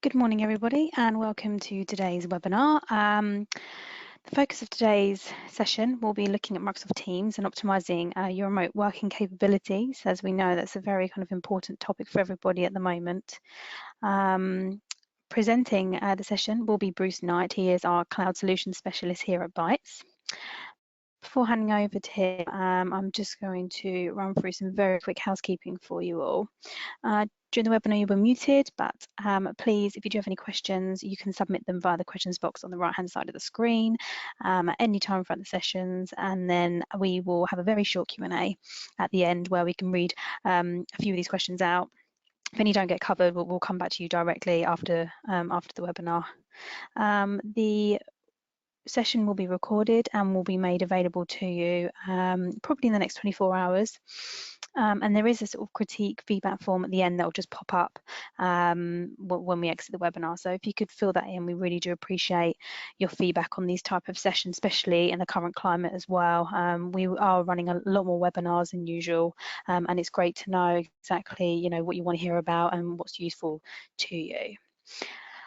Good morning, everybody, and welcome to today's webinar. The focus of today's session will be looking at Microsoft Teams and optimizing your remote working capabilities. As we know, that's a very kind of important topic for everybody at the moment. Presenting the session will be Bruce Knight. He is our Cloud Solutions Specialist here at Bytes. Before handing over to him, I'm just going to run through some very quick housekeeping for you all. During the webinar, you were muted, but please, if you do have any questions, you can submit them via the questions box on the right-hand side of the screen at any time throughout the sessions, and then we will have a very short Q&A at the end where we can read a few of these questions out. If any don't get covered, we'll come back to you directly after the webinar. The session will be recorded and will be made available to you probably in the next 24 hours. And there is a sort of critique feedback form at the end that will just pop up when we exit the webinar. So if you could fill that in, we really do appreciate your feedback on these type of sessions, especially in the current climate as well. We are running a lot more webinars than usual, and it's great to know exactly what you want to hear about and what's useful to you.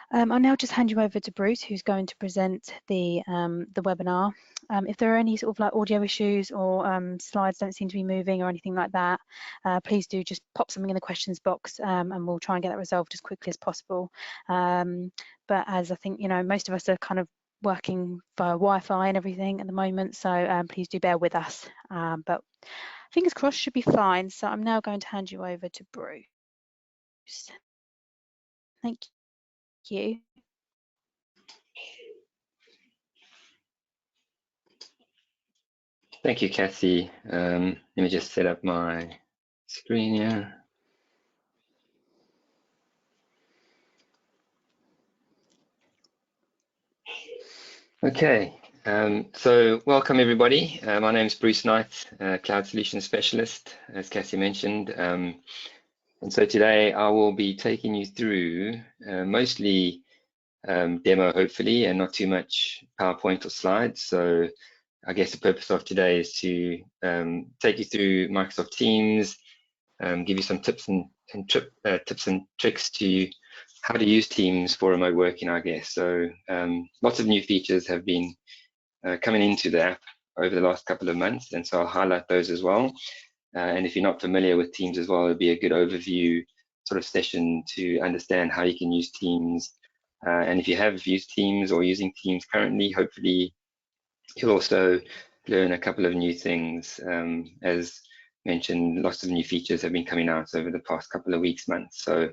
I'll now just hand you over to Bruce, who's going to present the webinar. If there are any sort of like audio issues or slides don't seem to be moving or anything like that, please do just pop something in the questions box and we'll try and get that resolved as quickly as possible. But as I think, most of us are kind of working via Wi-Fi and everything at the moment, so please do bear with us. But fingers crossed, should be fine. So I'm now going to hand you over to Bruce. Thank you. Thank you, Kathy. Let me just set up my screen here. Okay, so welcome everybody. My name is Bruce Knight, Cloud Solutions Specialist, as Kathy mentioned. And so today I will be taking you through mostly demo, hopefully, and not too much PowerPoint or slides. So I guess the purpose of today is to take you through Microsoft Teams, give you some tips and tricks to how to use Teams for remote working, I guess. So lots of new features have been coming into the app over the last couple of months, and so I'll highlight those as well. And if you're not familiar with Teams as well, it'll be a good overview sort of session to understand how you can use Teams. And if you have used Teams or using Teams currently, hopefully you'll also learn a couple of new things. As mentioned, lots of new features have been coming out over the past couple of weeks, months. So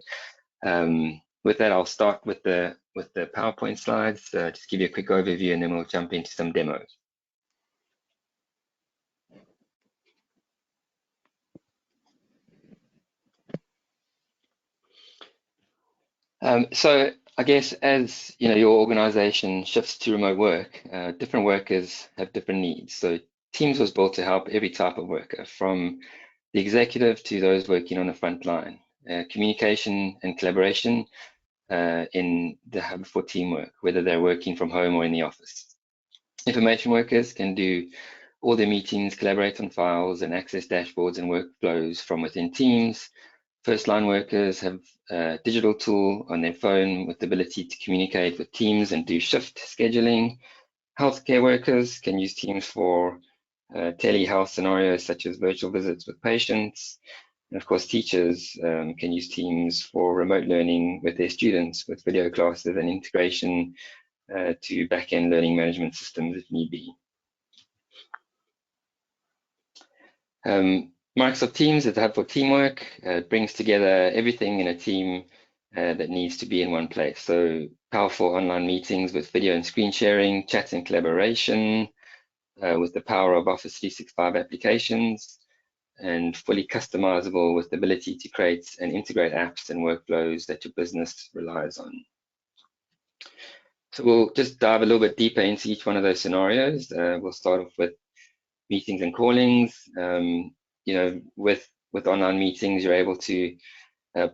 with that, I'll start with the PowerPoint slides, just give you a quick overview, and then we'll jump into some demos. So I guess as your organization shifts to remote work, different workers have different needs. So Teams was built to help every type of worker, from the executive to those working on the front line. Communication and collaboration in the hub for teamwork, whether they're working from home or in the office. Information workers can do all their meetings, collaborate on files, and access dashboards and workflows from within Teams. First line workers have a digital tool on their phone with the ability to communicate with Teams and do shift scheduling. Healthcare workers can use Teams for telehealth scenarios such as virtual visits with patients. And of course, teachers can use Teams for remote learning with their students with video classes and integration to back-end learning management systems if need be. Microsoft Teams is a hub for teamwork. It brings together everything in a team that needs to be in one place. So powerful online meetings with video and screen sharing, chat and collaboration with the power of Office 365 applications, and fully customizable with the ability to create and integrate apps and workflows that your business relies on. So we'll just dive a little bit deeper into each one of those scenarios. We'll start off with meetings and callings. With online meetings, you're able to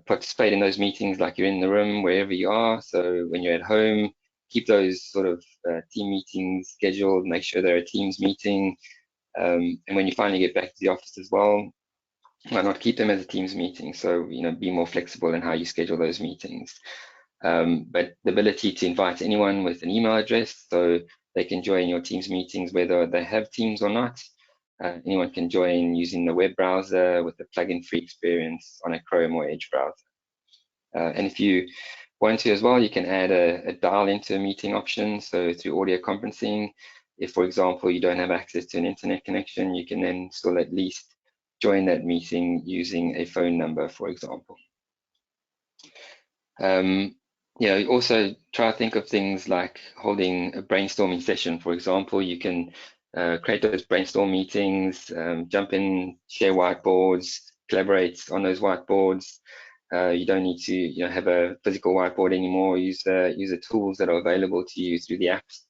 participate in those meetings like you're in the room, wherever you are. So when you're at home, keep those sort of team meetings scheduled, make sure they're a Teams meeting. And when you finally get back to the office as well, why not keep them as a Teams meeting? So, be more flexible in how you schedule those meetings. but the ability to invite anyone with an email address, so they can join your Teams meetings whether they have Teams or not. Anyone can join using the web browser with a plugin-free experience on a Chrome or Edge browser. And if you want to as well, you can add a dial into a meeting option. So through audio conferencing, if, for example, you don't have access to an internet connection, you can then still at least join that meeting using a phone number, for example. Also try to think of things like holding a brainstorming session. For example, you can create those brainstorm meetings, jump in, share whiteboards, collaborate on those whiteboards. You don't need to have a physical whiteboard anymore. Use the tools that are available to you through the apps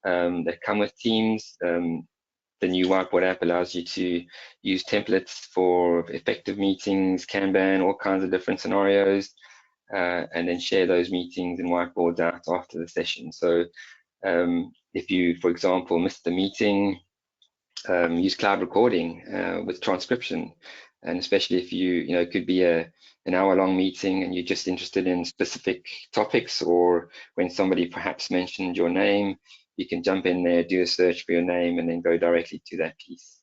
that come with Teams. The new whiteboard app allows you to use templates for effective meetings, Kanban, all kinds of different scenarios, and then share those meetings and whiteboards out after the session. So if you, for example, missed the meeting, use cloud recording with transcription. And especially if it could be an hour-long meeting and you're just interested in specific topics, or when somebody perhaps mentioned your name, you can jump in there, do a search for your name, and then go directly to that piece.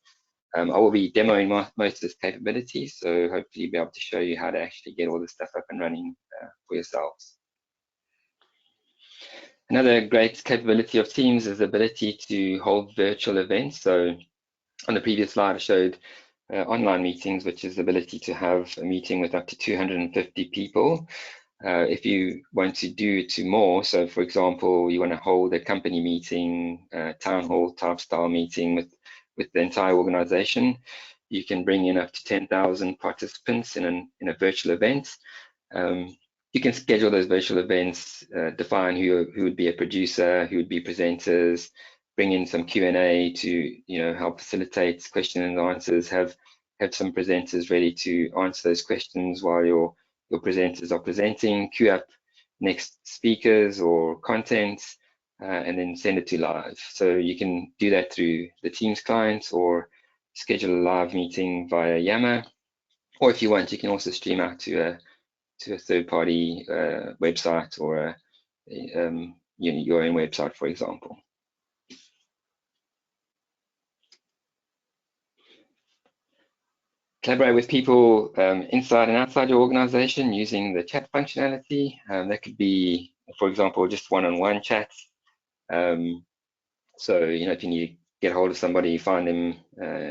I will be demoing most of this capability, so hopefully be able to show you how to actually get all this stuff up and running for yourselves. Another great capability of Teams is the ability to hold virtual events. So on the previous slide, I showed online meetings, which is the ability to have a meeting with up to 250 people. If you want to do it to more, so for example, you want to hold a company meeting, town hall type style meeting with the entire organization, you can bring in up to 10,000 participants in a virtual event. You can schedule those virtual events, define who would be a producer, who would be presenters, bring in some Q&A to help facilitate questions and answers, have some presenters ready to answer those questions while your presenters are presenting, queue up next speakers or content, and then send it to live. So you can do that through the Teams client or schedule a live meeting via Yammer, or if you want, you can also stream out to a third-party website or your own website, for example. Collaborate with people inside and outside your organization using the chat functionality. That could be, for example, just one-on-one chats. So, if you need to get hold of somebody, find them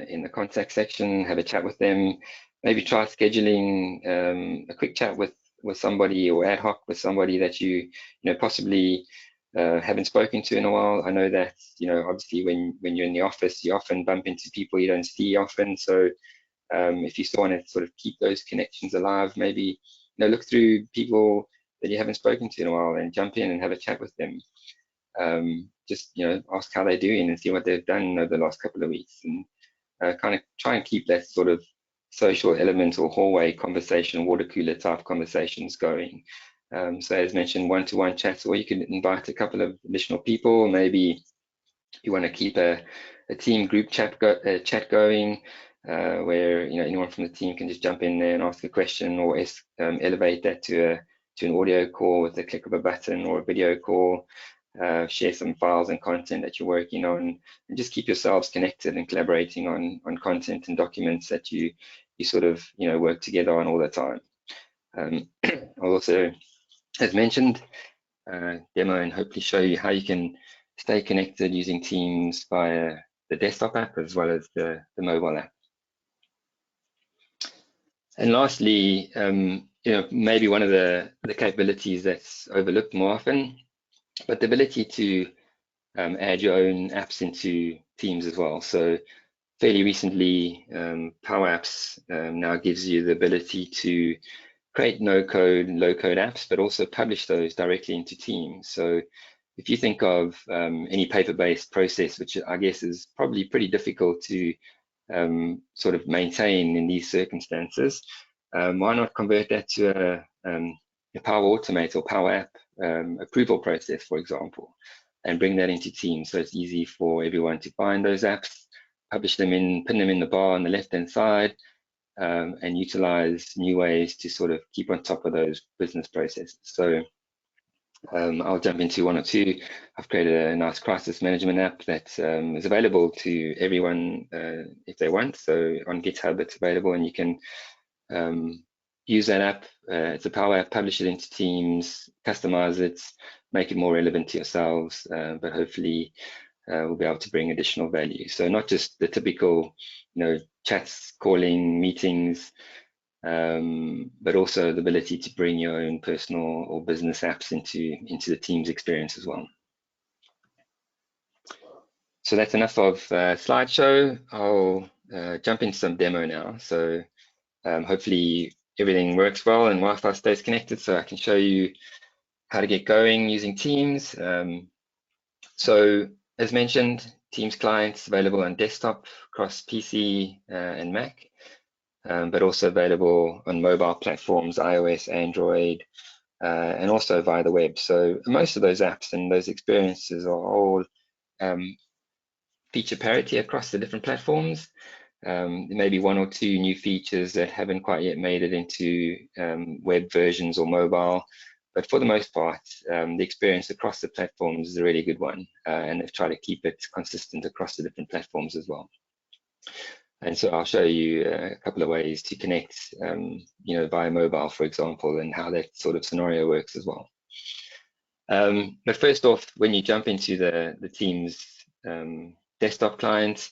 in the contact section, have a chat with them, maybe try scheduling a quick chat with somebody, or ad hoc with somebody that you possibly haven't spoken to in a while. I know that, obviously when you're in the office, you often bump into people you don't see often. So if you still want to sort of keep those connections alive, maybe look through people that you haven't spoken to in a while and jump in and have a chat with them. Just ask how they're doing and see what they've done over the last couple of weeks, and kind of try and keep that sort of social element or hallway conversation, water cooler type conversations going. So as mentioned, one-to-one chats, or you can invite a couple of additional people. Maybe you want to keep a team group chat going, where anyone from the team can just jump in there and ask a question, or elevate that to an audio call with the click of a button, or a video call. Share some files and content that you're working on, and just keep yourselves connected and collaborating on content and documents that you sort of work together on all the time. I'll also, as mentioned, demo and hopefully show you how you can stay connected using Teams via the desktop app as well as the mobile app. And lastly, maybe one of the capabilities that's overlooked more often, but the ability to add your own apps into Teams as well. So fairly recently, Power Apps now gives you the ability to create no-code and low-code apps, but also publish those directly into Teams. So if you think of any paper-based process, which I guess is probably pretty difficult to sort of maintain in these circumstances, why not convert that to a Power Automate or Power App approval process, for example, and bring that into Teams, so it's easy for everyone to find those apps, publish them in, pin them in the bar on the left-hand side, and utilize new ways to sort of keep on top of those business processes. So I'll jump into one or two. I've created a nice crisis management app that is available to everyone if they want. So on GitHub, it's available, and you can use that app. It's a Power App, publish it into Teams, customize it, make it more relevant to yourselves, but hopefully we'll be able to bring additional value. So not just the typical, chats, calling, meetings, but also the ability to bring your own personal or business apps into the Teams experience as well. So that's enough of slideshow. I'll jump into some demo now. So hopefully everything works well and Wi-Fi stays connected, so I can show you how to get going using Teams. So as mentioned, Teams clients available on desktop across PC and Mac, but also available on mobile platforms, iOS, Android, and also via the web. So most of those apps and those experiences are all feature parity across the different platforms. There may be one or two new features that haven't quite yet made it into web versions or mobile, but for the most part, the experience across the platforms is a really good one, and they've tried to keep it consistent across the different platforms as well. And so I'll show you a couple of ways to connect, via mobile, for example, and how that sort of scenario works as well. But first off, when you jump into the Teams desktop client,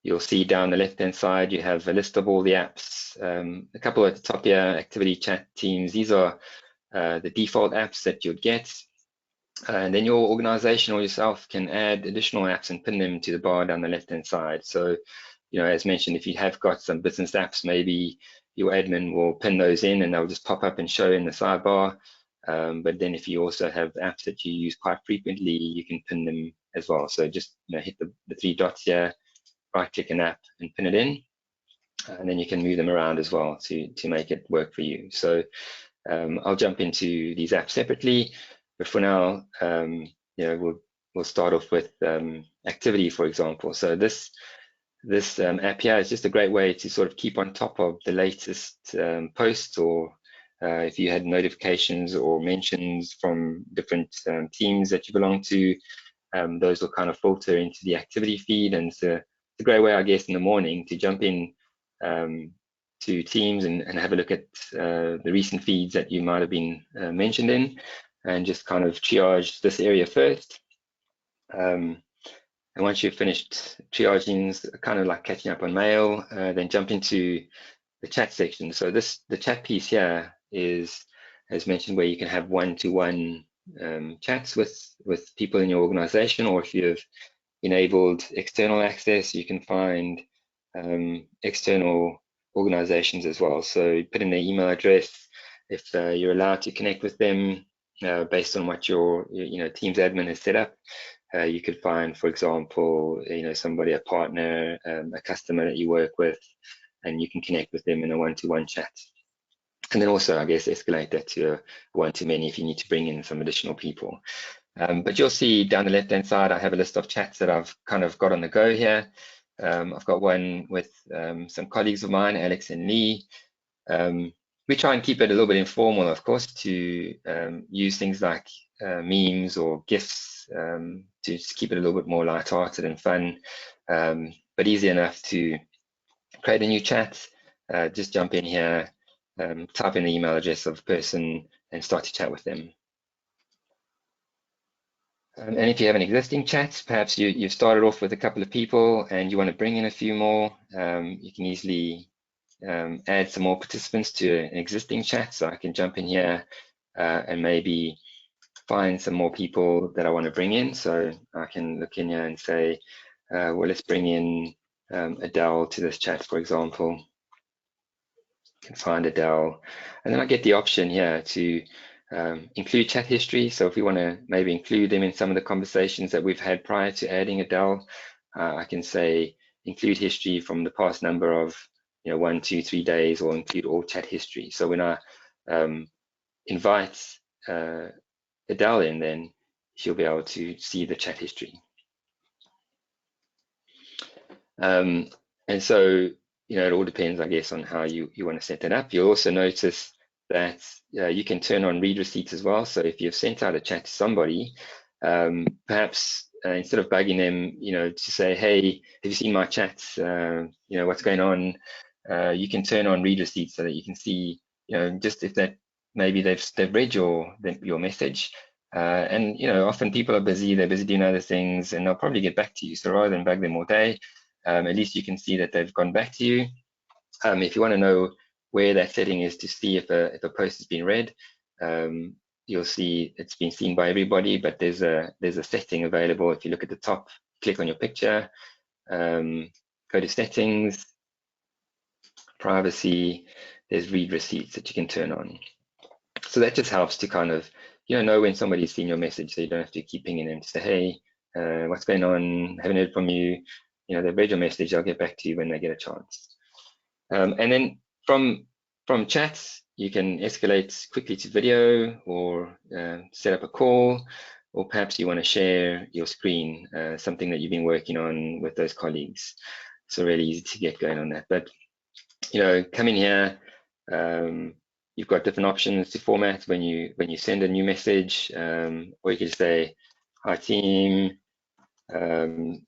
you'll see down the left-hand side, you have a list of all the apps. A couple at the top here, activity, chat, Teams. These are the default apps that you'd get. And then your organization or yourself can add additional apps and pin them to the bar down the left-hand side. So, as mentioned, if you have got some business apps, maybe your admin will pin those in and they'll just pop up and show in the sidebar. But then if you also have apps that you use quite frequently, you can pin them as well. So just hit the three dots here, right click an app and pin it in, and then you can move them around as well to make it work for you. So I'll jump into these apps separately, but for now, we'll start off with activity, for example. So this app here is just a great way to sort of keep on top of the latest posts, or if you had notifications or mentions from different teams that you belong to, those will kind of filter into the activity feed. And it's a great way, I guess, in the morning to jump in to Teams and have a look at the recent feeds that you might have been mentioned in, and just kind of triage this area first. And once you've finished triaging, kind of like catching up on mail, then jump into the chat section. So the chat piece here is, as mentioned, where you can have one-to-one chats with people in your organization, or if you've enabled external access, you can find external organizations as well. So you put in their email address, if you're allowed to connect with them based on what your Teams admin has set up. You could find, for example, somebody, a partner, a customer that you work with, and you can connect with them in a one-to-one chat. And then also, I guess, escalate that to a one-to-many if you need to bring in some additional people. But you'll see down the left-hand side, I have a list of chats that I've kind of got on the go here. I've got one with some colleagues of mine, Alex and Lee. We try and keep it a little bit informal, of course, to use things like memes or GIFs to just keep it a little bit more lighthearted and fun, but easy enough to create a new chat. Just jump in here, type in the email address of the person and start to chat with them. And if you have an existing chat, perhaps you've started off with a couple of people and you want to bring in a few more, you can easily add some more participants to an existing chat. So I can jump in here and maybe find some more people that I want to bring in. So I can look in here and say, well, let's bring in Adele to this chat, for example. I can find Adele, and then I get the option here to include chat history. So if we want to maybe include them in some of the conversations that we've had prior to adding Adele, I can say include history from the past number of 1, 2, 3 days, or include all chat history. So when I invite Adele in, then she'll be able to see the chat history. And so it all depends, I guess, on how you want to set that up. You'll also notice that you can turn on read receipts as well. So if you've sent out a chat to somebody, perhaps instead of bugging them, to say, hey, have you seen my chats? What's going on? You can turn on read receipts so that you can see, just if that maybe they've read your message. And often people are busy, they're busy doing other things, and they'll probably get back to you. So rather than bug them all day, at least you can see that they've gone back to you. If you want to know where that setting is to see if a post has been read, you'll see it's been seen by everybody, but there's a setting available. If you look at the top, click on your picture, go to settings, privacy, there's read receipts that you can turn on. So that just helps to kind of know when somebody's seen your message, so you don't have to keep pinging them to say, hey, what's going on? Haven't heard from you. They've read your message. I'll get back to you when they get a chance. And then from chats, you can escalate quickly to video, or set up a call, or perhaps you want to share your screen, something that you've been working on with those colleagues. So really easy to get going on that. But come in here, you've got different options to format when you send a new message, or you can say, hi team, send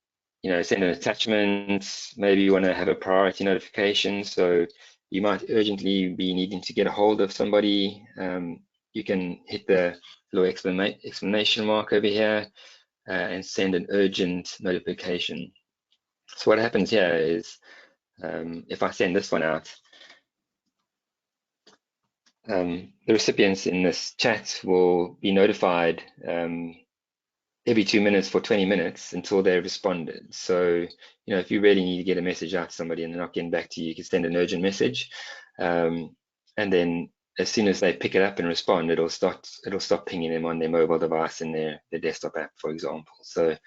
an attachment. Maybe you want to have a priority notification, so you might urgently be needing to get a hold of somebody. You can hit the little exclamation mark over here and send an urgent notification. So what happens here is, if I send this one out, the recipients in this chat will be notified every 2 minutes for 20 minutes until they've responded. So, if you really need to get a message out to somebody and they're not getting back to you, you can send an urgent message. And then as soon as they pick it up and respond, it'll stop pinging them on their mobile device and their desktop app, for example. So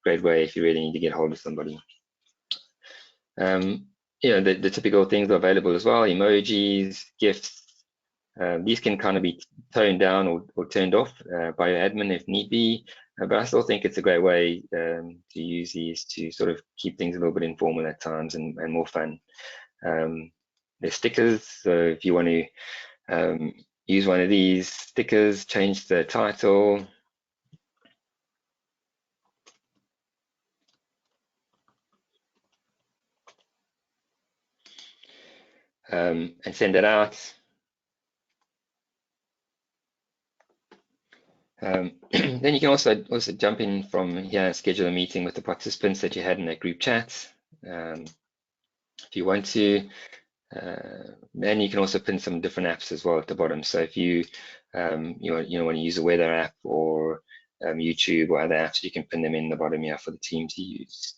great way if you really need to get hold of somebody. The typical things are available as well: emojis, GIFs. These can kind of be toned down or turned off by your admin if need be, but I still think it's a great way to use these to sort of keep things a little bit informal at times and more fun. There's stickers, so if you want to use one of these stickers, change the title, and send it out. Then you can also jump in from here and schedule a meeting with the participants that you had in that group chat, if you want to. And you can also pin some different apps as well at the bottom. So if you want to use a weather app or YouTube or other apps, you can pin them in the bottom here for the team to use.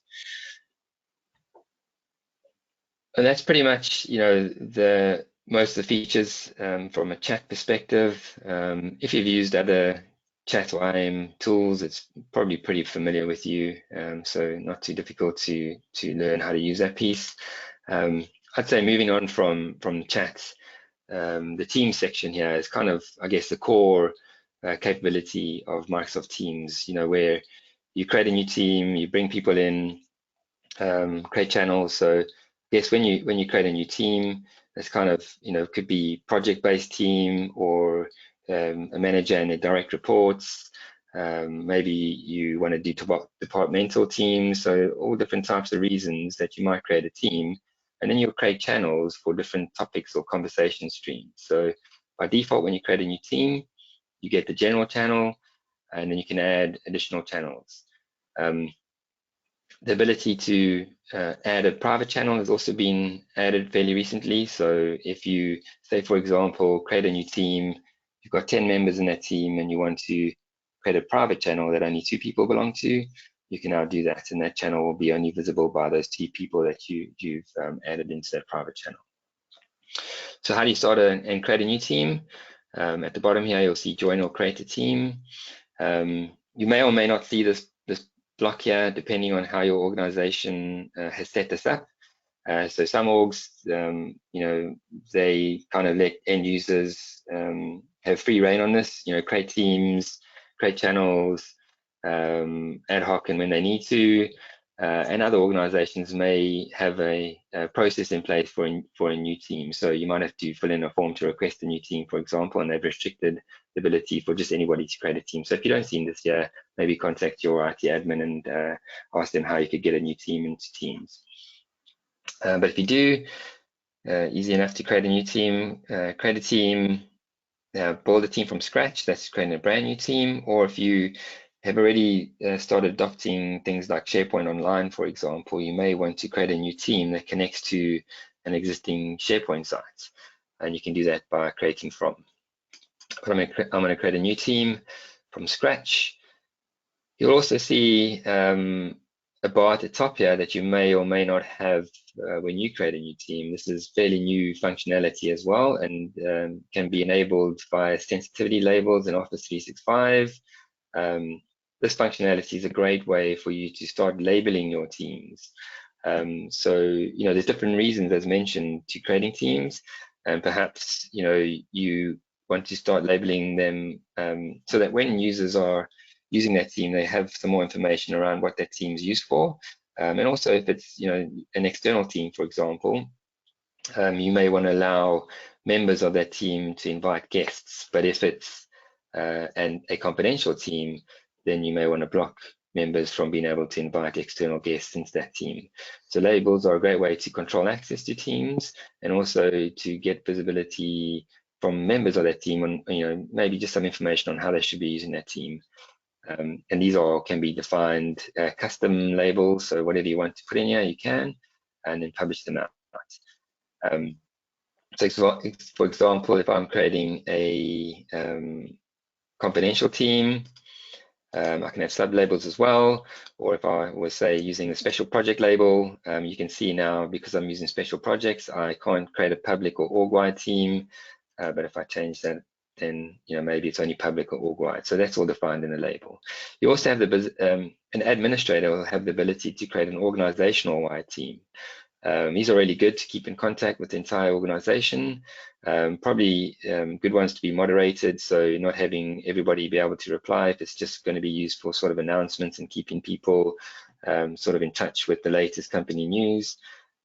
And that's pretty much the most of the features from a chat perspective. If you've used other chat or IM tools, it's probably pretty familiar with you, so not too difficult to learn how to use that piece. I'd say moving on from chats, the team section here is kind of, I guess, the core capability of Microsoft Teams, where you create a new team, you bring people in, create channels. So yes, when you create a new team, that's kind of, could be project-based team or a manager and their direct reports. Maybe you want to do departmental teams, so all different types of reasons that you might create a team. And then you'll create channels for different topics or conversation streams. So by default, when you create a new team, you get the general channel, and then you can add additional channels. The ability to add a private channel has also been added fairly recently. So if you say, for example, create a new team, you've got 10 members in that team and you want to create a private channel that only 2 people belong to, you can now do that, and that channel will be only visible by those 2 people that you've added into that private channel. So how do you start and create a new team? At the bottom here, you'll see join or create a team. You may or may not see this block here, depending on how your organization has set this up. So some orgs, they kind of let end users have free reign on this, create teams, create channels, ad hoc and when they need to. and other organizations may have a process in place for a new team. So you might have to fill in a form to request a new team, for example, and they've restricted the ability for just anybody to create a team. So if you don't see this here, maybe contact your IT admin and ask them how you could get a new team into Teams. But if you do, easy enough to create a new team, create a team, build a team from scratch. That's creating a brand new team. Or if you have already started adopting things like Sharepoint Online, for example, you may want to create a new team that connects to an existing Sharepoint site. And you can do that by creating from. But I'm going to create a new team from scratch. You'll also see a bar at the top here that you may or may not have when you create a new team. This is fairly new functionality as well, and can be enabled via sensitivity labels in Office 365. This functionality is a great way for you to start labeling your teams. So, there's different reasons, as mentioned, to creating teams, and perhaps, you want to start labeling them so that when users are using that team, they have some more information around what that team is used for. And also if it's, an external team, for example, you may want to allow members of that team to invite guests. But if it's and a confidential team, then you may want to block members from being able to invite external guests into that team. So labels are a great way to control access to teams and also to get visibility from members of that team on, maybe just some information on how they should be using that team. And these can be defined custom labels. So whatever you want to put in here, you can, and then publish them out. So for example, if I'm creating a confidential team, I can have sub-labels as well. Or if I was, say, using a special project label, you can see now, because I'm using special projects, I can't create a public or org-wide team. But if I change that, then maybe it's only public or org-wide. So that's all defined in the label. You also have an administrator will have the ability to create an organizational-wide team. These are really good to keep in contact with the entire organization. Probably good ones to be moderated, so not having everybody be able to reply if it's just going to be used for sort of announcements and keeping people sort of in touch with the latest company news.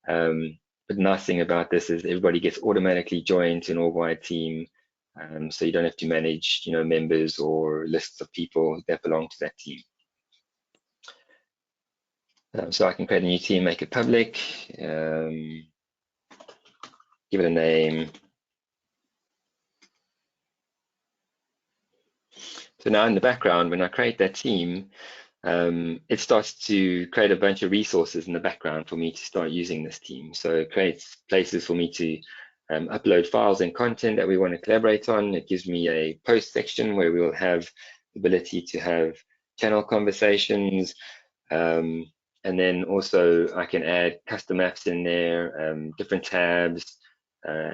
But the nice thing about this is everybody gets automatically joined to an org-wide team, so you don't have to manage, members or lists of people that belong to that team. So I can create a new team, make it public, give it a name. So now in the background, when I create that team, it starts to create a bunch of resources in the background for me to start using this team. So it creates places for me to upload files and content that we want to collaborate on. It gives me a post section where we will have the ability to have channel conversations. And then also I can add custom apps in there, different tabs.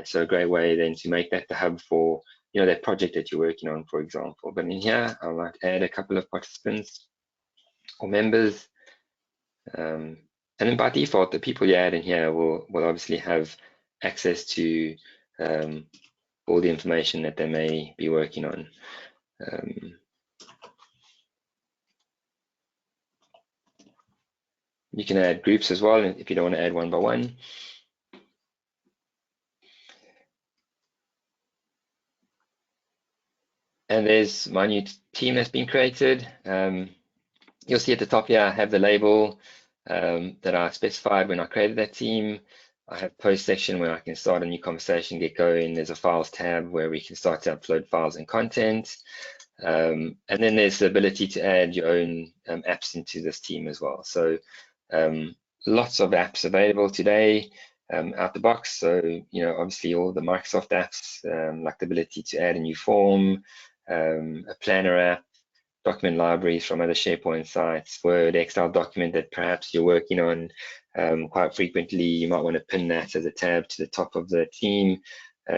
So a great way then to make that the hub for that project that you're working on, for example. But in here, I might add a couple of participants or members. And then by default, the people you add in here will obviously have access to all the information that they may be working on. You can add groups as well if you don't want to add one by one. And there's my new team that's been created. You'll see at the top here, I have the label that I specified when I created that team. I have post section where I can start a new conversation, get going. There's a files tab where we can start to upload files and content. And then there's the ability to add your own apps into this team as well. So lots of apps available today out the box. So, obviously all the Microsoft apps, like the ability to add a new form, a planner app, document libraries from other SharePoint sites, Word, Excel document that perhaps you're working on quite frequently. You might want to pin that as a tab to the top of the team,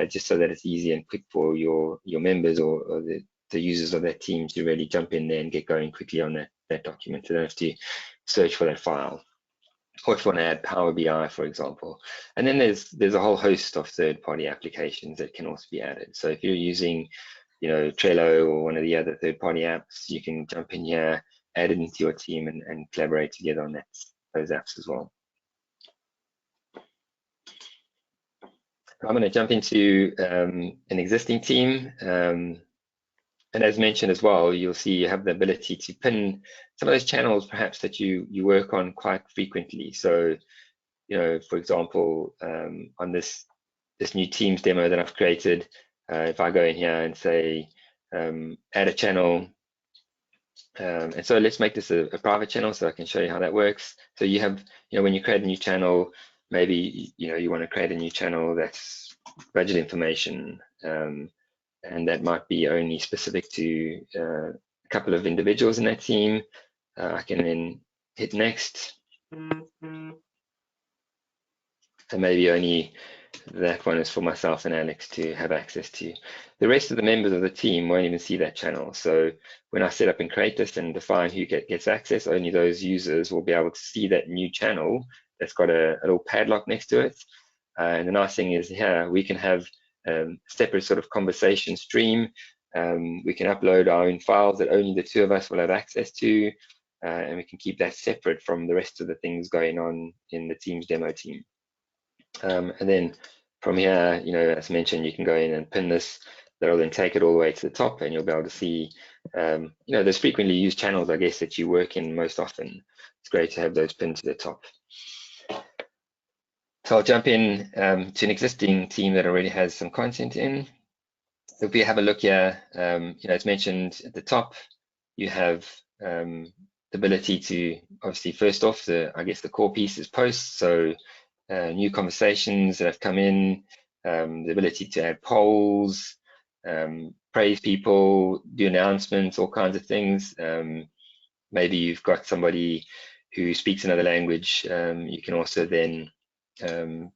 just so that it's easy and quick for your members or the users of that team to really jump in there and get going quickly on that document. So they don't have to search for that file. Or if you want to add Power BI, for example. And then there's a whole host of third-party applications that can also be added. So if you're using Trello or one of the other third-party apps, you can jump in here, add it into your team and collaborate together on that. those apps as well. I'm going to jump into an existing team. And as mentioned as well, you'll see you have the ability to pin some of those channels perhaps that you work on quite frequently. So, you know, for example, on this new Teams demo that I've created, if I go in here and say add a channel, and so let's make this a private channel so I can show you how that works. So you have, you know, when you create a new channel, maybe, you know, you want to create a new channel that's budget information, and that might be only specific to a couple of individuals in that team. I can then hit next, and maybe only that one is for myself and Alex to have access to. The rest of the members of the team won't even see that channel. So when I set up and create this and define who gets access, only those users will be able to see that new channel that's got a little padlock next to it. And the nice thing is here, we can have separate sort of conversation stream. We can upload our own files that only the two of us will have access to, and we can keep that separate from the rest of the things going on in the Teams demo team. And then from here, you know, as mentioned, you can go in and pin this. That'll then take it all the way to the top, and you'll be able to see, you know, those frequently used channels, I guess, that you work in most often. It's great to have those pinned to the top. So I'll jump in to an existing team that already has some content in. If we have a look here, you know, as mentioned at the top, you have the ability to, obviously, first off, I guess the core piece is posts. So new conversations that have come in, the ability to add polls, praise people, do announcements, all kinds of things. Maybe you've got somebody who speaks another language. You can also then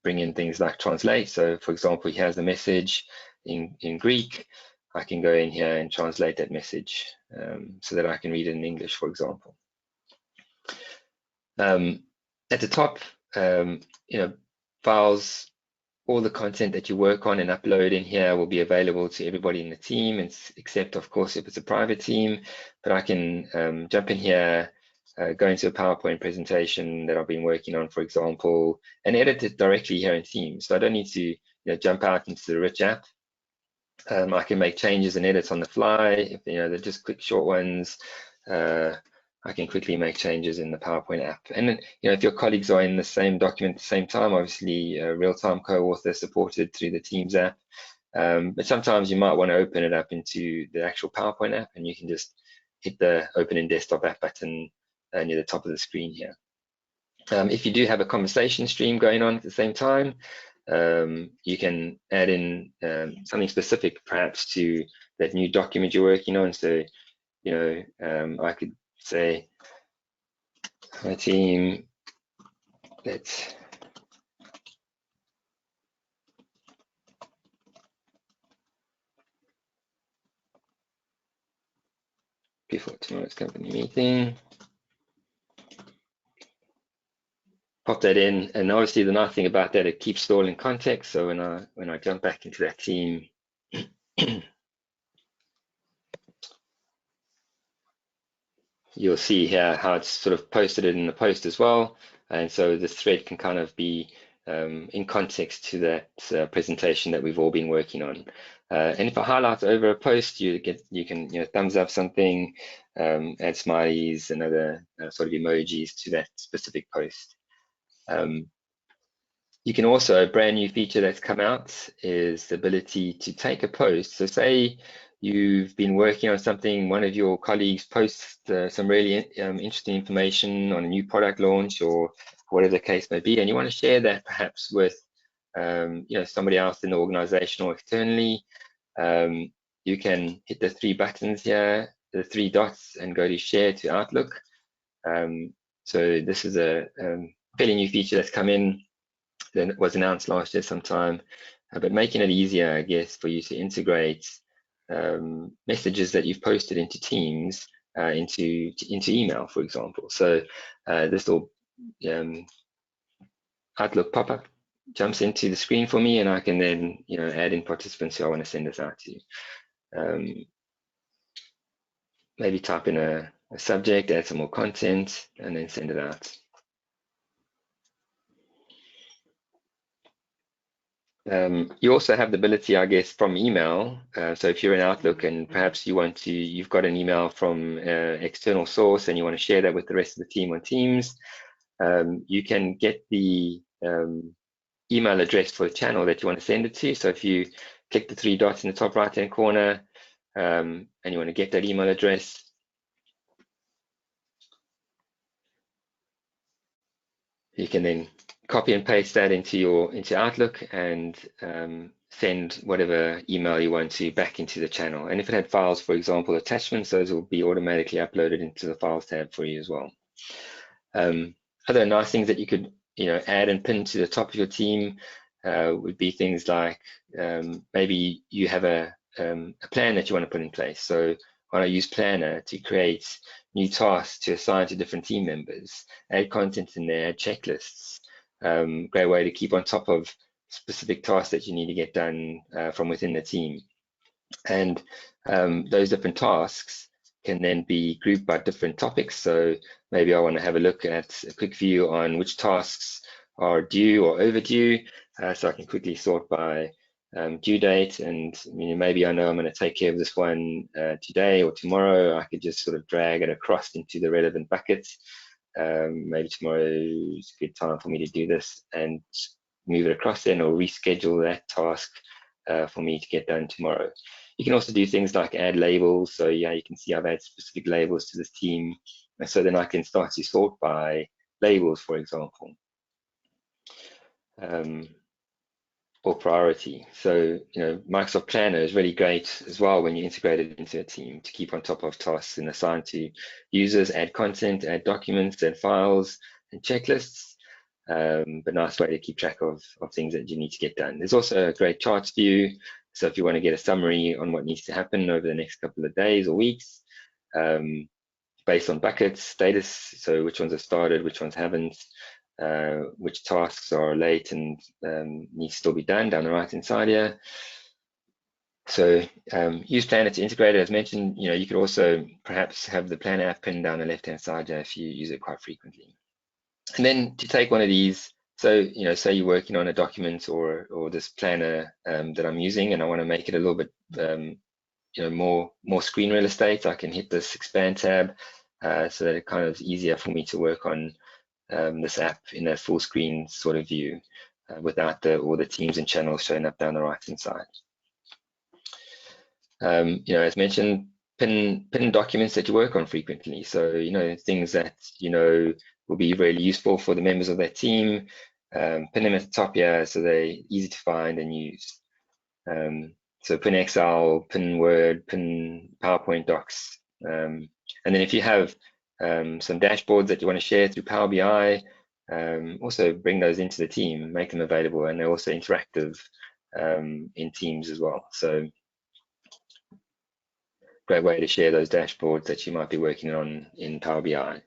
bring in things like translate. So for example, here's the message in Greek. I can go in here and translate that message so that I can read it in English, for example. At the top, you know, files, all the content that you work on and upload in here will be available to everybody in the team, except of course if it's a private team. But I can jump in here, go into a PowerPoint presentation that I've been working on, for example, and edit it directly here in Teams. So I don't need to, you know, jump out into the rich app. I can make changes and edits on the fly. If, you know, they're just quick, short ones. I can quickly make changes in the PowerPoint app. And then, you know, if your colleagues are in the same document at the same time, obviously real-time co-author supported through the Teams app. But sometimes you might want to open it up into the actual PowerPoint app, and you can just hit the Open in Desktop app button near the top of the screen here. If you do have a conversation stream going on at the same time, you can add in something specific perhaps to that new document you're working on. So, you know, I could say, my team, let's before tomorrow's company meeting. Pop that in, and obviously the nice thing about that, it keeps it all in context. So when I jump back into that team, you'll see here how it's sort of posted it in the post as well. And so this thread can kind of be in context to that presentation that we've all been working on. And if I highlight over a post, you can, you know, thumbs up something, add smileys and other sort of emojis to that specific post. You can also, a brand new feature that's come out is the ability to take a post. So say you've been working on something, one of your colleagues posts some really interesting information on a new product launch or whatever the case may be, and you want to share that perhaps with you know, somebody else in the organization or externally. You can hit the three buttons here, the three dots, and go to Share to Outlook. So this is a fairly new feature that's come in. That was announced last year sometime, but making it easier, I guess, for you to integrate messages that you've posted into Teams into email, for example. So this little Outlook pop-up jumps into the screen for me, and I can then, you know, add in participants who I want to send this out to. Maybe type in a subject, add some more content, and then send it out. You also have the ability, I guess, from email. So if you're in Outlook and perhaps you've got an email from an external source and you want to share that with the rest of the team on Teams, you can get the email address for the channel that you want to send it to. So if you click the three dots in the top right-hand corner and you want to get that email address, you can then copy and paste that into Outlook and send whatever email you want to back into the channel. And if it had files, for example, attachments, those will be automatically uploaded into the files tab for you as well. Other nice things that you could add and pin to the top of your team would be things like maybe you have a plan that you want to put in place. So I use Planner to create new tasks to assign to different team members, add content in there, add checklists. Great way to keep on top of specific tasks that you need to get done from within the team. And those different tasks can then be grouped by different topics. So maybe I want to have a look at a quick view on which tasks are due or overdue. So I can quickly sort by due date, and maybe I know I'm going to take care of this one today or tomorrow. I could just sort of drag it across into the relevant buckets. Maybe tomorrow is a good time for me to do this and move it across then, or reschedule that task for me to get done tomorrow. You can also do things like add labels. So yeah, you can see I've added specific labels to this team. So then I can start to sort by labels, for example. Or priority. So, Microsoft Planner is really great as well when you integrate it into a team to keep on top of tasks and assign to users, add content, add documents, add files and checklists. But nice way to keep track of things that you need to get done. There's also a great charts view. So if you want to get a summary on what needs to happen over the next couple of days or weeks, based on buckets, status, so which ones have started, which ones haven't, which tasks are late and need to still be done down the right-hand side here. So use Planner to integrate it. As mentioned, you could also perhaps have the Planner app pinned down the left-hand side here if you use it quite frequently. And then to take one of these, so say you're working on a document or this planner that I'm using, and I want to make it a little bit more screen real estate, I can hit this expand tab so that it kind of is easier for me to work on this app in a full screen sort of view without all the teams and channels showing up down the right hand side. As mentioned, pin documents that you work on frequently. So things that will be really useful for the members of that team. Pin them at the top here so they're easy to find and use. So pin Excel, pin Word, pin PowerPoint docs. And then if you have some dashboards that you want to share through Power BI, also bring those into the team, make them available, and they're also interactive in Teams as well. So great way to share those dashboards that you might be working on in Power BI.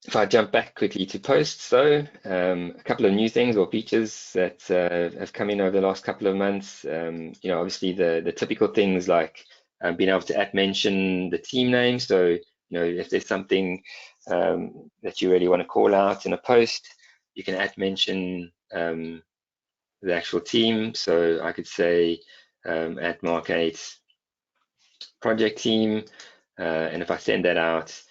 If I jump back quickly to posts, though, a couple of new things or features that have come in over the last couple of months. Obviously the typical things like being able to mention the team name. So, if there's something that you really want to call out in a post, you can mention the actual team. So I could say @Mark8 project team, and if I send that out,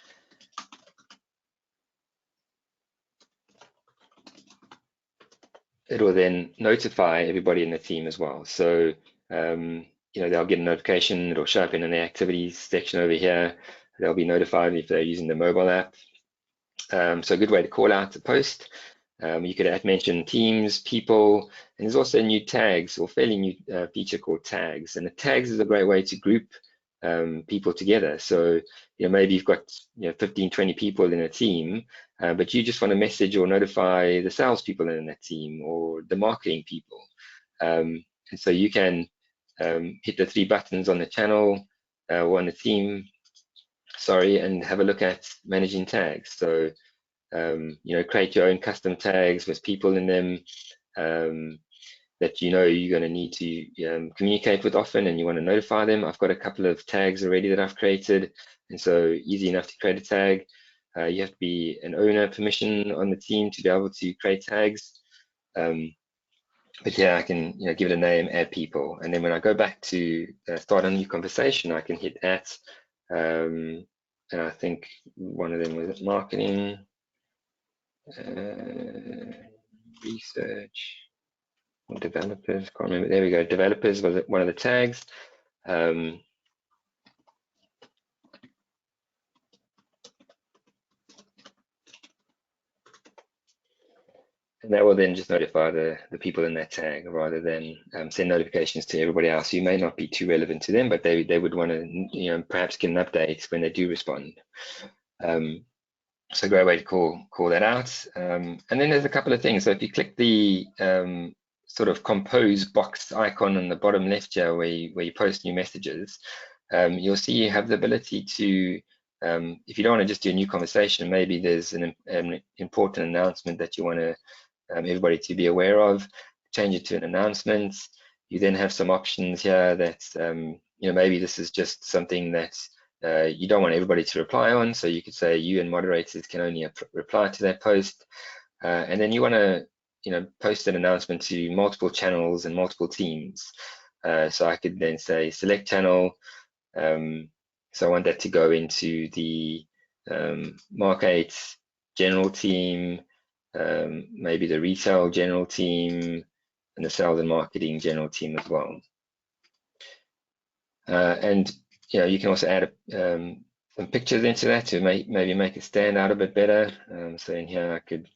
it will then notify everybody in the team as well. So, they'll get a notification, it'll show up in the activities section over here. They'll be notified if they're using the mobile app. So a good way to call out the post. You could mention teams, people, and there's also new tags or fairly new feature called tags. And the tags is a great way to group people together. So, maybe you've got 15, 20 people in a team, but you just want to message or notify the salespeople in that team or the marketing people. And so you can hit the three buttons on the channel or on the team, and have a look at managing tags. So, create your own custom tags with people in them that you're going to need to communicate with often and you want to notify them. I've got a couple of tags already that I've created, and so easy enough to create a tag. You have to be an owner permission on the team to be able to create tags. But yeah, I can give it a name, add people, and then when I go back to start a new conversation, I can hit at, and I think one of them was marketing, research, or developers. Can't remember. There we go. Developers was one of the tags. And that will then just notify the people in that tag rather than send notifications to everybody else who may not be too relevant to them, but they would want to perhaps get an update when they do respond. So a great way to call that out. And then there's a couple of things. So if you click the sort of compose box icon on the bottom left here where you post new messages, you'll see you have the ability to, if you don't want to just do a new conversation, maybe there's an important announcement that you want to everybody to be aware of, change it to an announcement. You then have some options here that maybe this is just something that you don't want everybody to reply on, so you could say you and moderators can only reply to that post, and then you want to post an announcement to multiple channels and multiple teams. So I could then say select channel, so I want that to go into the Mark8 general team, maybe the retail general team, and the sales and marketing general team as well. And you can also add some pictures into that to maybe make it stand out a bit better. So in here I could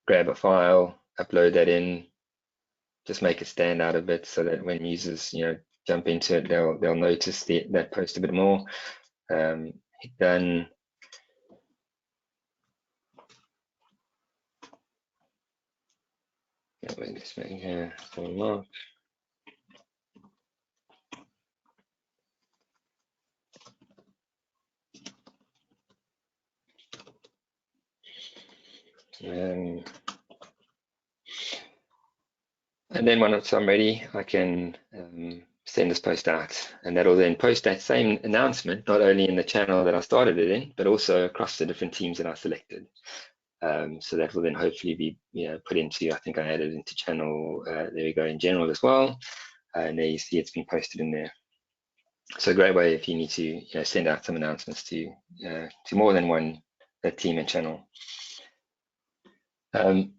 grab a file, upload that in, just make it stand out a bit so that when users jump into it, they'll notice that post a bit more. Hit done. Just make here one mark. And then once I'm ready, I can send this post out, and that'll then post that same announcement not only in the channel that I started it in, but also across the different teams that I selected. So that will then hopefully be put into, I think I added into channel, there we go, in general as well, and there you see it's been posted in there. So a great way if you need to send out some announcements to more than one team and channel. Of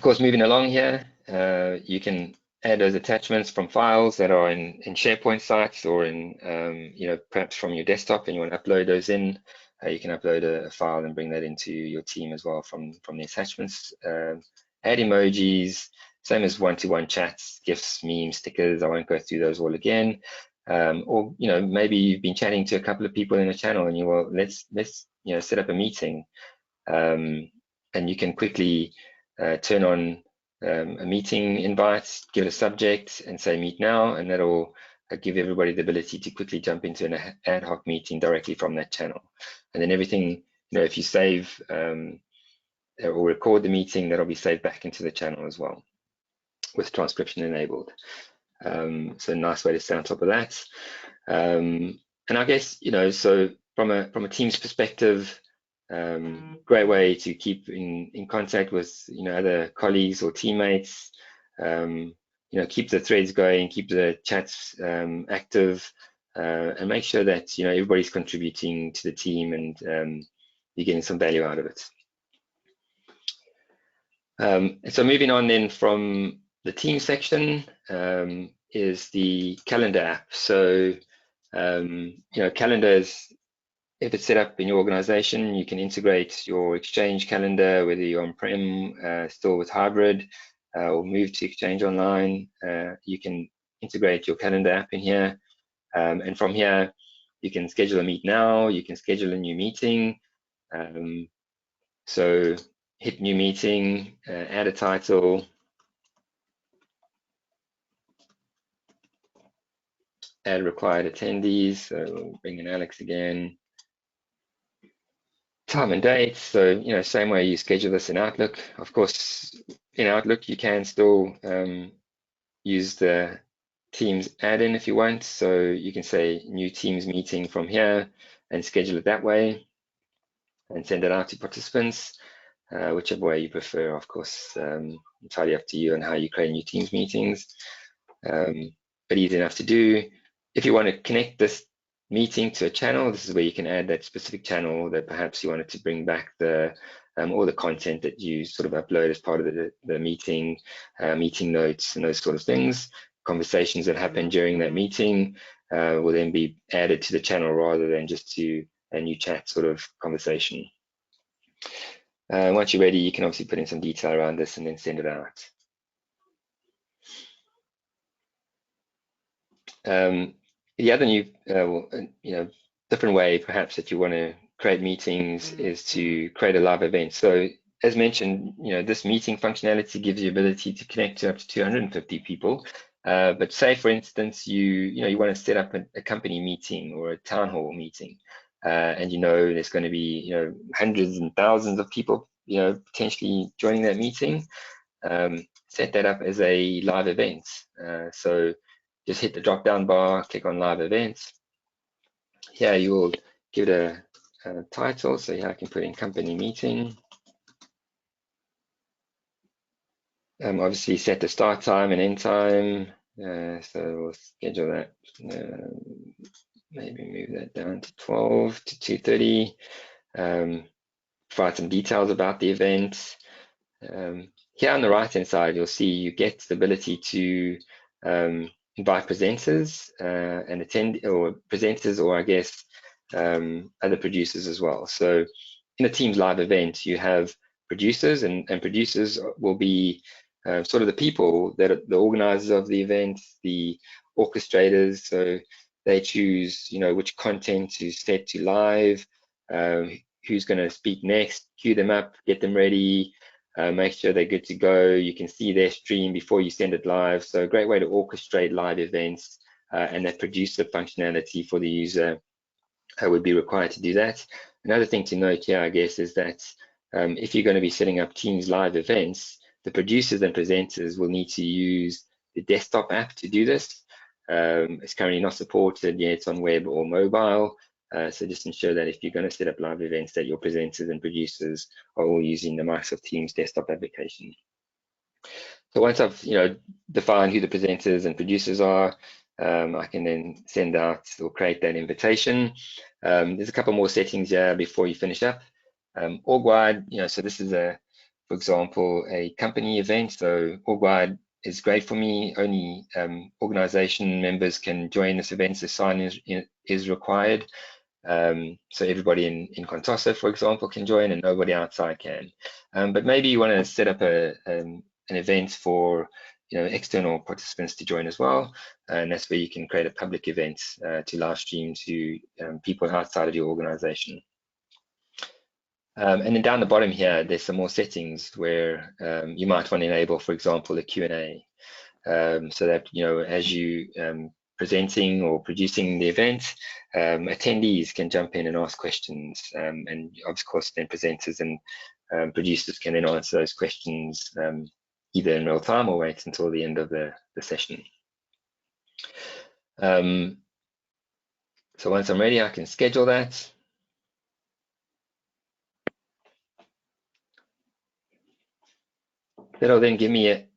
course, moving along here, you can add those attachments from files that are in SharePoint sites or in, perhaps from your desktop, and you want to upload those in. You can upload a file and bring that into your team as well from the attachments. Add emojis, same as one-to-one chats, GIFs, memes, stickers. I won't go through those all again. Or maybe you've been chatting to a couple of people in a channel, and let's set up a meeting, and you can quickly turn on a meeting invite, give it a subject, and say meet now, and that'll give everybody the ability to quickly jump into an ad hoc meeting directly from that channel. And then everything, if you save or record the meeting, that'll be saved back into the channel as well with transcription enabled. So a nice way to stay on top of that. And I guess, so from a team's perspective, great way to keep in contact with other colleagues or teammates. Keep the threads going, keep the chats active, and make sure that everybody's contributing to the team and you're getting some value out of it. So moving on then from the team section is the calendar app. So calendar is, if it's set up in your organization, you can integrate your Exchange calendar, whether you're on-prem, still with hybrid, or move to Exchange Online. You can integrate your calendar app in here. And from here, you can schedule a meet now, you can schedule a new meeting. So hit new meeting, add a title, add required attendees. So we'll bring in Alex again. Time and date. So, same way you schedule this in Outlook. Of course, in Outlook, you can still use the Teams add-in if you want. So you can say new Teams meeting from here, and schedule it that way and send it out to participants, whichever way you prefer, of course. Entirely up to you on how you create new Teams meetings, but easy enough to do. If you want to connect this meeting to a channel, this is where you can add that specific channel that perhaps you wanted to bring back the all the content that you sort of upload as part of the meeting, meeting notes and those sort of things. Conversations that happen during that meeting will then be added to the channel rather than just to a new chat sort of conversation. Once you're ready, you can obviously put in some detail around this and then send it out. The other new, different way perhaps that you want to create meetings is to create a live event. So as mentioned, this meeting functionality gives you the ability to connect to up to 250 people. But say, for instance, you want to set up a company meeting or a town hall meeting, and there's going to be hundreds and thousands of people potentially joining that meeting. Set that up as a live event. So just hit the drop down bar, click on live events. Here you will give it a title. So here I can put in company meeting. Obviously set the start time and end time. So we'll schedule that. Maybe move that down to 12 to 2:30. Provide some details about the event. Here on the right hand side, you'll see you get the ability to invite presenters and attend, or presenters, or I guess other producers as well. So in a Teams live event, you have producers, and producers will be sort of the people that are the organizers of the event, the orchestrators. So they choose, which content to set to live, who's going to speak next, queue them up, get them ready, make sure they're good to go. You can see their stream before you send it live. So a great way to orchestrate live events, and that producer functionality for the user would be required to do that. Another thing to note here, I guess, is that if you're going to be setting up Teams live events, the producers and presenters will need to use the desktop app to do this. It's currently not supported yet on web or mobile. So just ensure that if you're going to set up live events, that your presenters and producers are all using the Microsoft Teams desktop application. So once I've defined who the presenters and producers are, I can then send out or create that invitation. There's a couple more settings here before you finish up. Org-wide, so this is for example, a company event. So org-wide is great for me. Only organization members can join this event. So sign is required. So everybody in Contoso, for example, can join, and nobody outside can. But maybe you want to set up an event for external participants to join as well, and that's where you can create a public event to live stream to people outside of your organization. And then down the bottom here, there's some more settings where you might want to enable, for example, a Q&A, so that as you presenting or producing the event, attendees can jump in and ask questions, and of course then presenters and producers can then answer those questions either in real time or wait until the end of the session. So once I'm ready, I can schedule that. That'll then give me an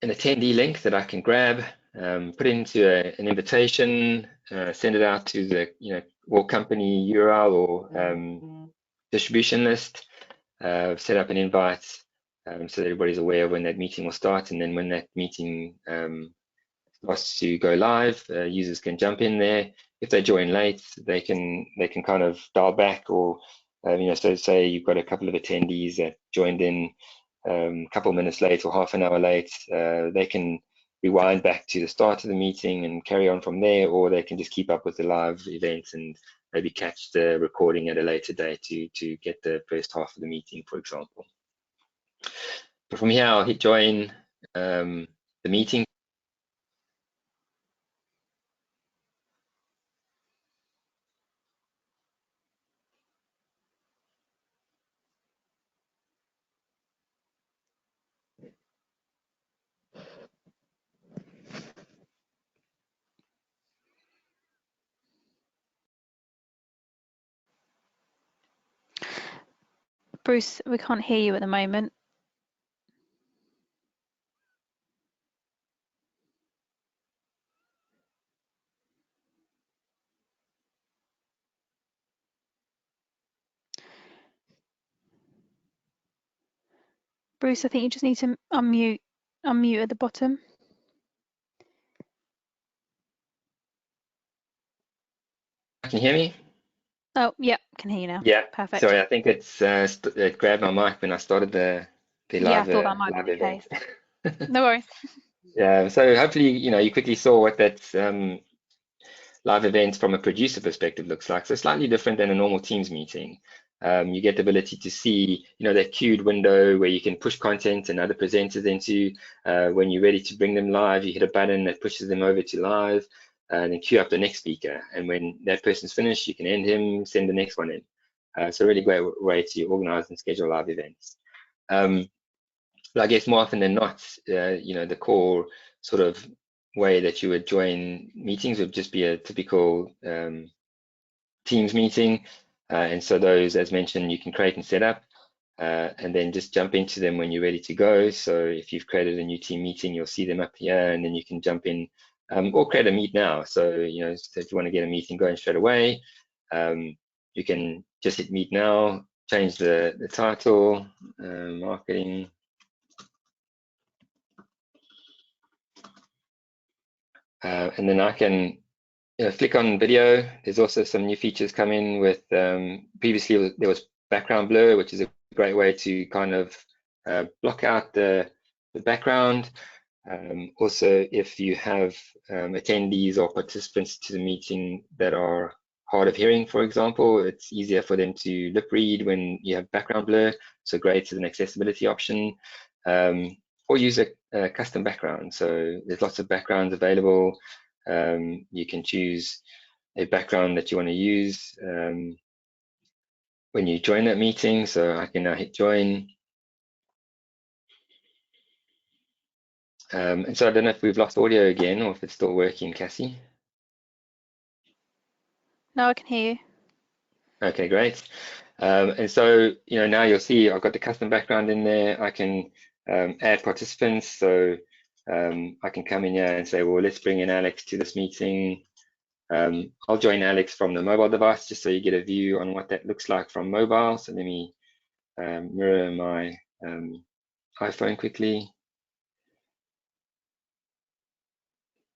attendee link that I can grab, put into an invitation, send it out to the or company URL or distribution list, set up an invite so that everybody's aware of when that meeting will start, and then when that meeting starts to go live, users can jump in there. If they join late, they can kind of dial back, or so say you've got a couple of attendees that joined in a couple of minutes late or half an hour late, they can rewind back to the start of the meeting and carry on from there, or they can just keep up with the live event and maybe catch the recording at a later date to get the first half of the meeting, for example. But from here, I'll hit join the meeting. Bruce, we can't hear you at the moment. Bruce, I think you just need to unmute at the bottom. Can you hear me? Oh, yeah, can hear you now. Yeah. Perfect. Sorry, I think it grabbed my mic when I started the Yeah, live I thought that might live be the event. case. No worries. Yeah. So hopefully, you quickly saw what that live event from a producer perspective looks like. So slightly different than a normal Teams meeting. You get the ability to see, that queued window where you can push content and other presenters into. When you're ready to bring them live, you hit a button that pushes them over to live, and then queue up the next speaker. And when that person's finished, you can end him, send the next one in. So a really great way to organize and schedule live events. But I guess more often than not, the core sort of way that you would join meetings would just be a typical Teams meeting. And so those, as mentioned, you can create and set up, and then just jump into them when you're ready to go. So if you've created a new team meeting, you'll see them up here, and then you can jump in or create a meet now. So, so if you want to get a meeting going straight away, you can just hit meet now, change the title, marketing. And then I can flick on video. There's also some new features coming with, previously there was background blur, which is a great way to kind of block out the background. Also, if you have attendees or participants to the meeting that are hard of hearing, for example, it's easier for them to lip read when you have background blur. So great as an accessibility option. Or use a custom background. So there's lots of backgrounds available. You can choose a background that you want to use when you join that meeting. So I can now hit join. And so I don't know if we've lost audio again or if it's still working, Cassie. No, I can hear you. Okay, great. And so, now you'll see I've got the custom background in there. I can add participants. So I can come in here and say, well, let's bring in Alex to this meeting. I'll join Alex from the mobile device just so you get a view on what that looks like from mobile. So let me mirror my iPhone quickly.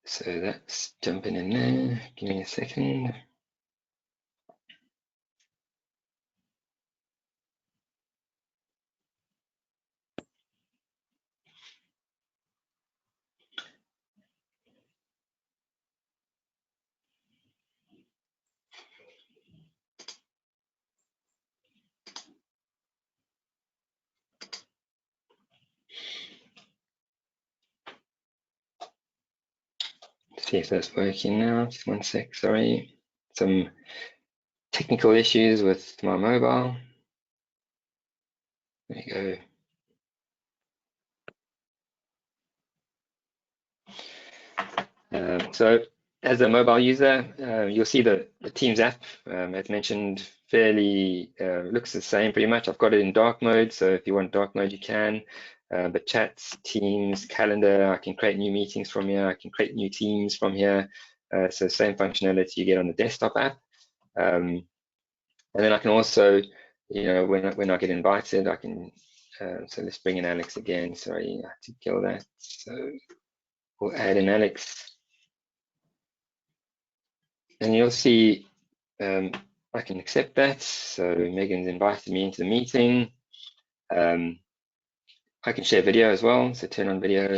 So that's jumping in there. Give me a second. See if that's working now. Just one sec, sorry. Some technical issues with my mobile. There you go. So as a mobile user, you'll see the Teams app, as mentioned, fairly looks the same pretty much. I've got it in dark mode, so if you want dark mode, you can. But chats, Teams, calendar, I can create new meetings from here. I can create new teams from here. So same functionality you get on the desktop app. And then I can also, when I get invited, I can, so let's bring in Alex again. Sorry, I had to kill that. So we'll add in Alex. And you'll see I can accept that. So Megan's invited me into the meeting. I can share video as well. So turn on video.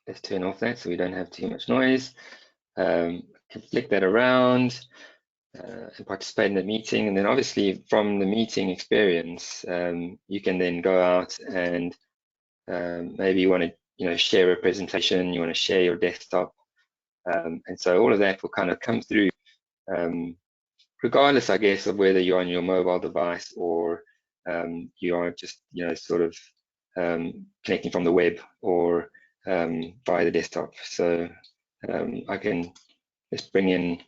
Let's turn off that so we don't have too much noise. Can flick that around and participate in the meeting. And then obviously from the meeting experience, you can then go out and maybe you want to share a presentation, you want to share your desktop. And so all of that will kind of come through regardless, I guess, of whether you're on your mobile device or you are just, sort of connecting from the web or via the desktop. So I can just bring in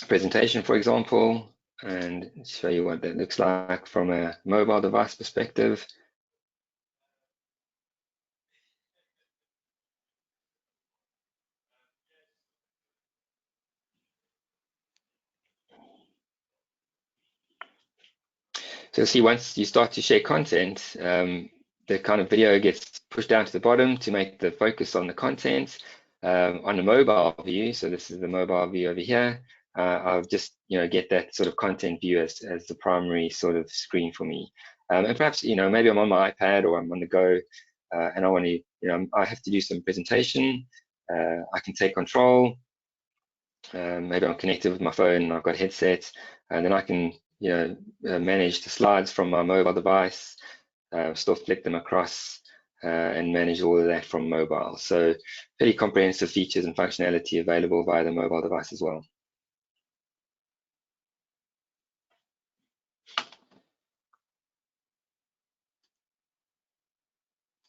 a presentation, for example. and show you what that looks like from a mobile device perspective. So you'll see once you start to share content, the kind of video gets pushed down to the bottom to make the focus on the content. On the mobile view, so this is the mobile view over here, I'll just get that sort of content view as the primary sort of screen for me. And perhaps maybe I'm on my iPad or I'm on the go, and I want to I have to do some presentation. I can take control. Maybe I'm connected with my phone and I've got headsets, and then I can manage the slides from my mobile device, still flick them across, and manage all of that from mobile. So pretty comprehensive features and functionality available via the mobile device as well.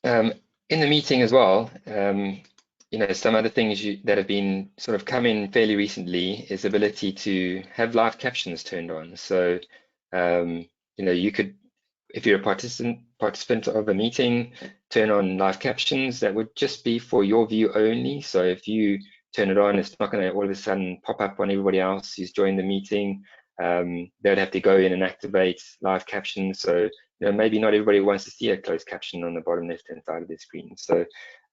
In the meeting as well, some other things that have been sort of come in fairly recently is the ability to have live captions turned on. So, you could, if you're a participant of a meeting, turn on live captions. That would just be for your view only. So if you turn it on, it's not going to all of a sudden pop up on everybody else who's joined the meeting. They'd have to go in and activate live captions. So maybe not everybody wants to see a closed caption on the bottom left-hand side of their screen. So,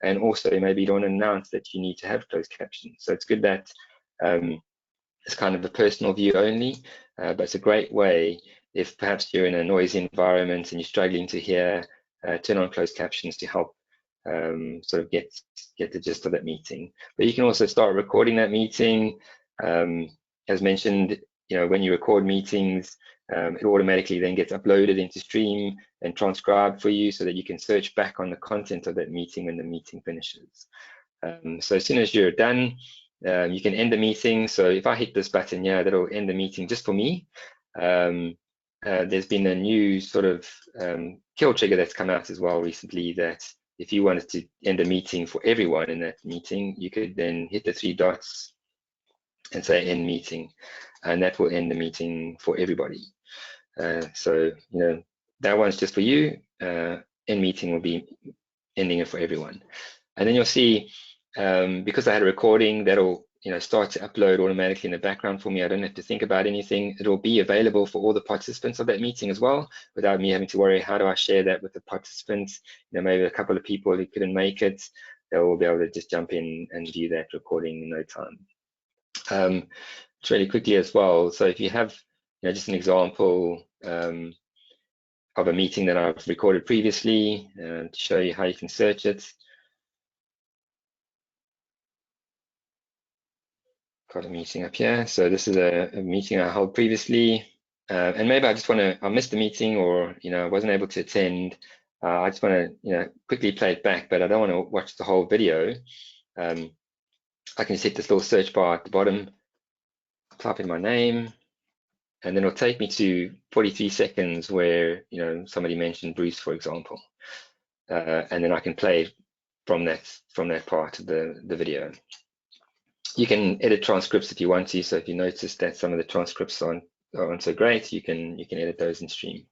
and also maybe you don't announce that you need to have closed captions. So it's good that it's kind of a personal view only, but it's a great way if perhaps you're in a noisy environment and you're struggling to hear, turn on closed captions to help sort of get the gist of that meeting. But you can also start recording that meeting. As mentioned, when you record meetings, it automatically then gets uploaded into Stream and transcribed for you so that you can search back on the content of that meeting when the meeting finishes. So as soon as you're done, you can end the meeting. So if I hit this button here, that'll end the meeting just for me. There's been a new sort of kill trigger that's come out as well recently, that if you wanted to end a meeting for everyone in that meeting, you could then hit the 3 dots and say end meeting, and that will end the meeting for everybody. So that one's just for you. End meeting will be ending it for everyone. And then you'll see, because I had a recording, that'll start to upload automatically in the background for me. I don't have to think about anything. It'll be available for all the participants of that meeting as well, without me having to worry, how do I share that with the participants? Maybe a couple of people who couldn't make it, they'll be able to just jump in and view that recording in no time. Just really quickly as well, so if you have just an example of a meeting that I've recorded previously, to show you how you can search it. Got a meeting up here. So this is a meeting I held previously, and maybe I missed the meeting, or I wasn't able to attend. I just want to quickly play it back, but I don't want to watch the whole video. I can set this little search bar at the bottom, type in my name, and then it'll take me to 43 seconds where somebody mentioned Bruce, for example, and then I can play from that part of the video. You can edit transcripts if you want to. So if you notice that some of the transcripts aren't so great, you can edit those in Stream.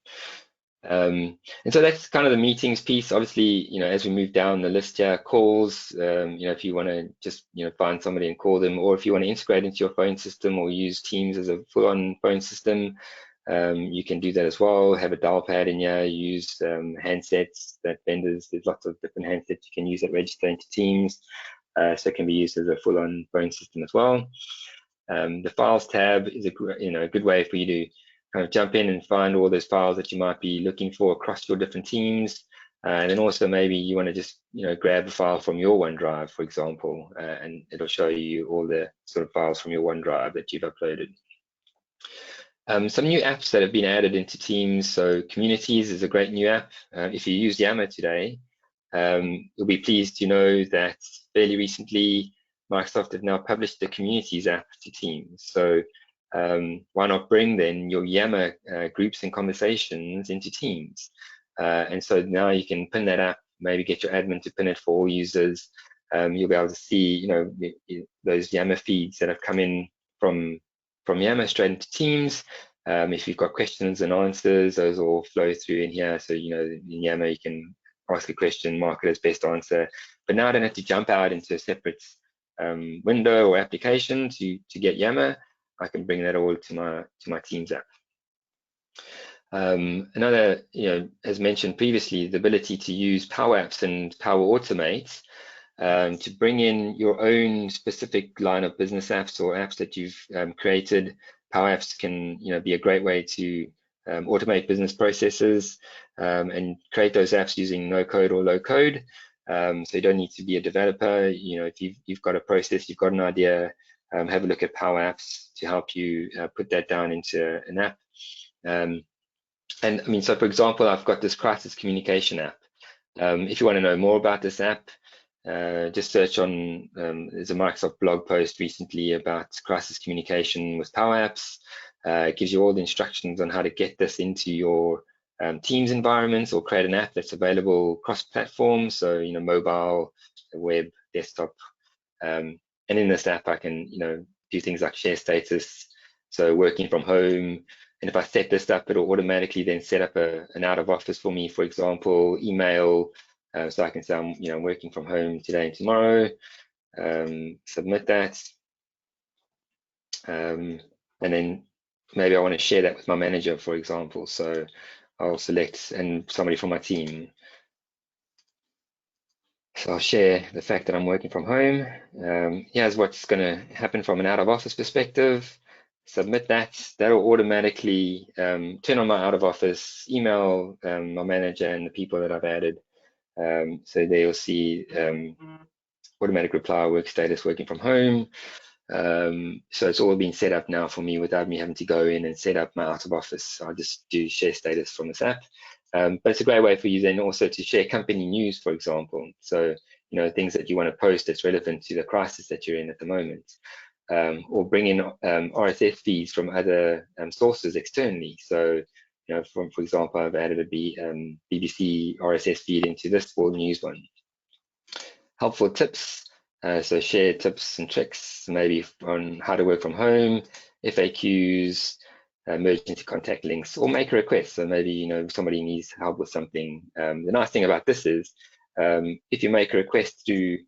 And so that's kind of the meetings piece. Obviously, as we move down the list here, calls, if you want to just find somebody and call them, or if you want to integrate into your phone system or use Teams as a full-on phone system, you can do that as well. Have a dial pad in here, use handsets that vendors, there's lots of different handsets you can use that register into Teams. So it can be used as a full-on phone system as well. The files tab is a good way for you to kind of jump in and find all those files that you might be looking for across your different teams. And then also maybe you want to just grab a file from your OneDrive, for example, and it'll show you all the sort of files from your OneDrive that you've uploaded. Some new apps that have been added into Teams. So Communities is a great new app. If you use Yammer today, you'll be pleased to know that fairly recently Microsoft have now published the Communities app to Teams. So why not bring then your Yammer groups and conversations into Teams? And so now you can pin that app, maybe get your admin to pin it for all users. You'll be able to see those Yammer feeds that have come in from Yammer straight into Teams. If you've got questions and answers, those all flow through in here. So, you know, in Yammer, you can ask a question, mark it as best answer. But now I don't have to jump out into a separate window or application to get Yammer. I can bring that all to my Teams app. Another, you know, as mentioned previously, the ability to use Power Apps and Power Automate to bring in your own specific line of business apps or apps that you've created. Power Apps can, you know, be a great way to automate business processes and create those apps using no code or low code. So you don't need to be a developer. You know, if you've got a process, you've got an idea, have a look at Power Apps to help you put that down into an app. And I mean, so for example, I've got this crisis communication app. If you want to know more about this app, just search on, there's a Microsoft blog post recently about crisis communication with Power Apps. It gives you all the instructions on how to get this into your Teams environments or create an app that's available cross-platform, so, you know, mobile, web, desktop. And in this app, I can, you know, do things like share status, so working from home. And if I set this up, it'll automatically then set up an out of office for me, for example, email. So I can say I'm, you know, working from home today and tomorrow, submit that. And then maybe I want to share that with my manager, for example. So I'll select and somebody from my team. So I'll share the fact that I'm working from home. Here's what's going to happen from an out of office perspective. Submit that. That'll automatically turn on my out of office, email my manager and the people that I've added. So they'll see automatic reply, work status, working from home. So it's all been set up now for me without me having to go in and set up my out of office. I'll just do share status from this app. But it's a great way for you then also to share company news, for example. So, you know, things that you want to post that's relevant to the crisis that you're in at the moment. Or bring in RSS feeds from other sources externally. So, you know, for example, I've added a BBC RSS feed into this World News one. Helpful tips. So share tips and tricks, maybe on how to work from home, FAQs, emergency contact links, or make a request. So maybe, you know, somebody needs help with something. The nice thing about this is if you make a request through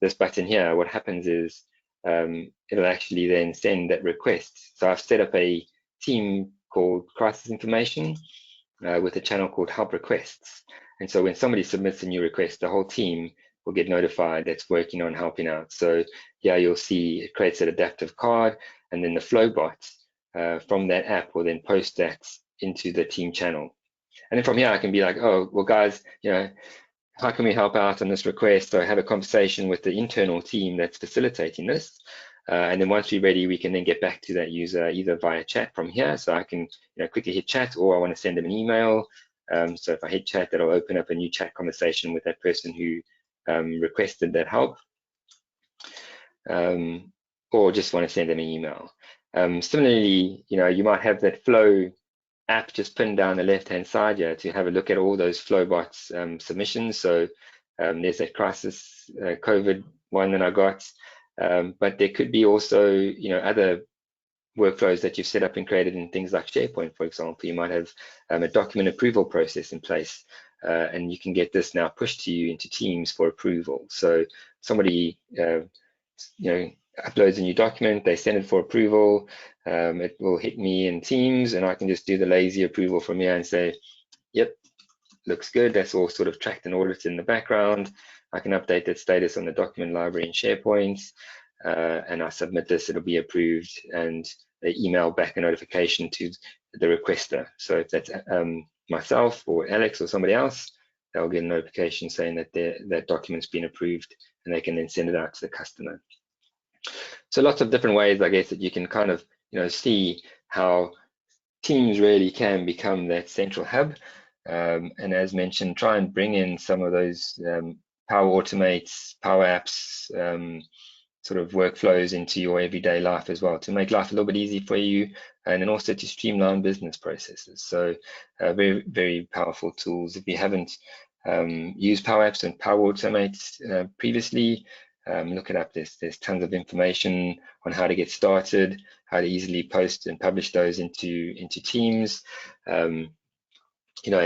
this button here, what happens is it'll actually then send that request. So I've set up a team called Crisis Information with a channel called Help Requests. And so when somebody submits a new request, the whole team will get notified that's working on helping out. So yeah, you'll see it creates an adaptive card, and then the flow bot from that app will then post that into the team channel. And then from here, I can be like, oh, well, guys, you know, how can we help out on this request? So I have a conversation with the internal team that's facilitating this. And then once we're ready, we can then get back to that user either via chat from here. So I can, you know, quickly hit chat, or I want to send them an email. So if I hit chat, that'll open up a new chat conversation with that person who requested that help, or just want to send them an email. Similarly, you know, you might have that flow app just pinned down the left-hand side here to have a look at all those Flowbots submissions. So there's that crisis COVID one that I got, but there could be also, you know, other workflows that you've set up and created in things like Sharepoint, for example. You might have a document approval process in place, and you can get this now pushed to you into Teams for approval. So somebody, you know, uploads a new document, they send it for approval, it will hit me in Teams, and I can just do the lazy approval from here and say, yep, looks good. That's all sort of tracked and audited in the background. I can update that status on the document library in Sharepoint, and I submit this, it'll be approved, and they email back a notification to the requester. So if that's myself or Alex or somebody else, they'll get a notification saying that that document's been approved, and they can then send it out to the customer. So lots of different ways, I guess, that you can kind of, you know, see how Teams really can become that central hub. And as mentioned, try and bring in some of those Power Automates, Power Apps, sort of workflows into your everyday life as well, to make life a little bit easy for you, and then also to streamline business processes. So very, very powerful tools. If you haven't used Power Apps and Power Automate previously, look it up. There's tons of information on how to get started, how to easily post and publish those into Teams. And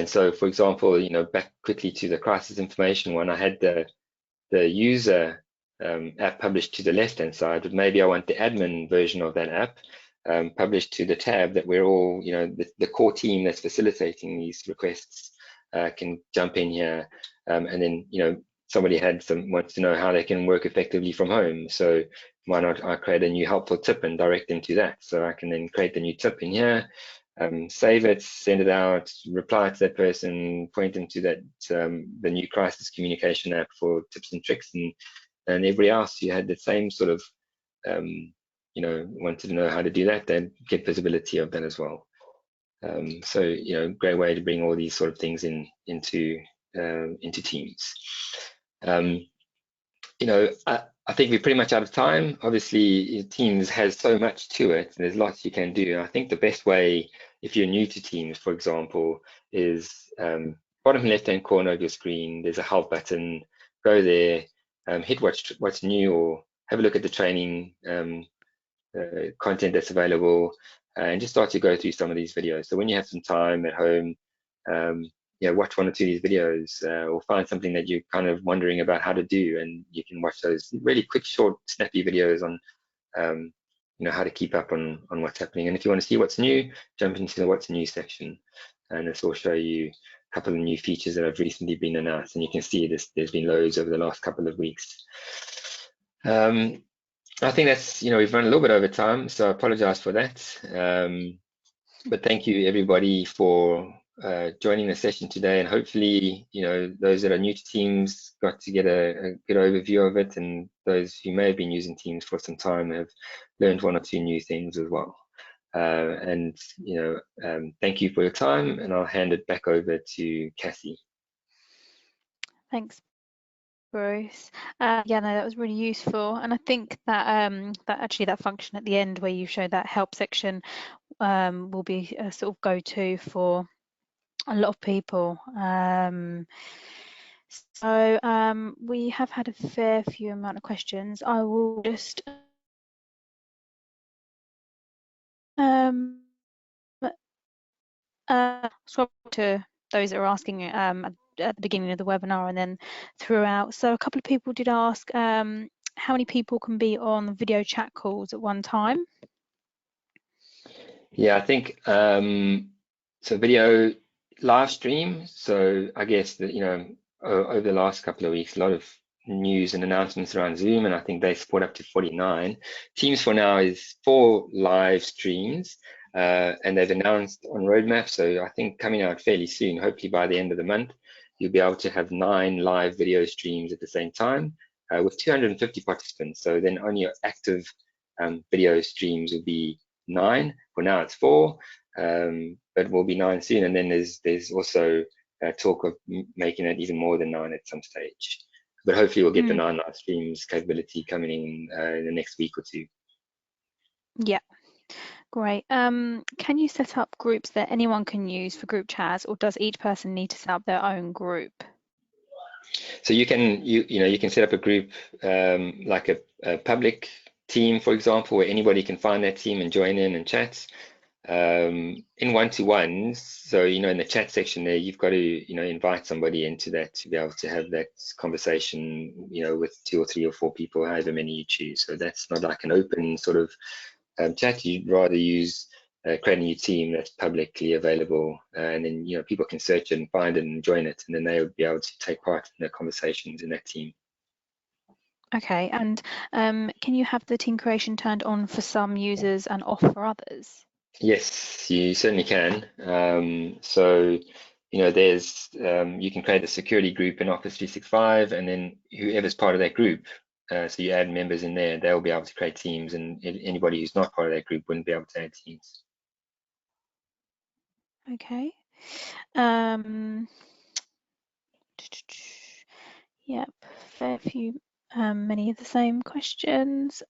so, for example, back quickly to the crisis information one, I had the user app published to the left-hand side, but maybe I want the admin version of that app published to the tab that we're all, the core team that's facilitating these requests can jump in here. And then, somebody wants to know how they can work effectively from home. So why not I create a new helpful tip and direct them to that? So I can then create the new tip in here, save it, send it out, reply to that person, point them to that the new crisis communication app for tips and tricks, and everybody else who had the same sort of wanted to know how to do that, then get visibility of that as well. So great way to bring all these sort of things into Teams. I think we're pretty much out of time. Obviously, Teams has so much to it, and there's lots you can do. And I think the best way, if you're new to Teams, for example, is bottom left-hand corner of your screen, there's a help button. Go there, hit what's new, or have a look at the training content that's available, and just start to go through some of these videos. So when you have some time at home, watch one or two of these videos, or find something that you're kind of wondering about how to do, and you can watch those really quick, short, snappy videos on how to keep up on what's happening. And if you want to see what's new, jump into the what's new section, and this will show you a couple of new features that have recently been announced. And you can see there's been loads over the last couple of weeks. I think that's, we've run a little bit over time, so I apologize for that. But thank you everybody for joining the session today, and hopefully, those that are new to Teams got to get a good overview of it, and those who may have been using Teams for some time have learned one or two new things as well. And thank you for your time, and I'll hand it back over to Cassie. Thanks, Bruce. Yeah, no, that was really useful, and I think that that function at the end where you show that help section will be a sort of go-to for a lot of people. So we have had a fair few amount of questions. I will just swap to those that are asking at the beginning of the webinar and then throughout. So a couple of people did ask how many people can be on video chat calls at one time? Yeah, I think so video live stream. So I guess that over the last couple of weeks, a lot of news and announcements around Zoom, and I think they support up to 49. Teams for now is 4 live streams, and they've announced on roadmap. So I think coming out fairly soon, hopefully by the end of the month, you'll be able to have 9 live video streams at the same time with 250 participants. So then only your active video streams will be 9. For now it's 4, but will be 9 soon. And then there's also talk of making it even more than 9 at some stage. But hopefully we'll get the 9 live streams capability coming in the next week or 2. Yeah, great. Can you set up groups that anyone can use for group chats, or does each person need to set up their own group? So you can set up a group like a public team, for example, where anybody can find that team and join in and chat. In one-to-ones, so in the chat section there, you've got to invite somebody into that to be able to have that conversation with 2 or 3 or 4 people, however many you choose. So that's not like an open sort of chat. You'd rather use create a new team that's publicly available, and then people can search it and find it and join it, and then they would be able to take part in the conversations in that team. Okay, and can you have the team creation turned on for some users and off for others? Yes, you certainly can. So there's you can create a security group in Office 365, and then whoever's part of that group, so you add members in there, they'll be able to create teams, and anybody who's not part of that group wouldn't be able to add teams. Okay. Yep, fair few, many of the same questions.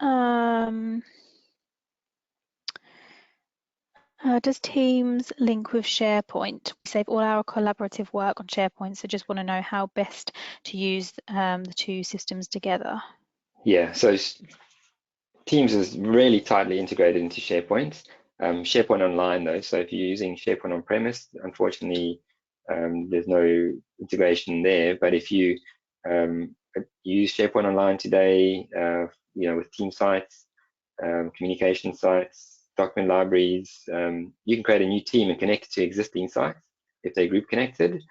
Does Teams link with Sharepoint? We save all our collaborative work on Sharepoint, so just want to know how best to use the 2 systems together. Yeah, so Teams is really tightly integrated into SharePoint. SharePoint Online though, so if you're using SharePoint on premise, unfortunately, there's no integration there. But if you use SharePoint Online today, with team sites, communication sites, document libraries, you can create a new team and connect it to existing sites if they're group connected.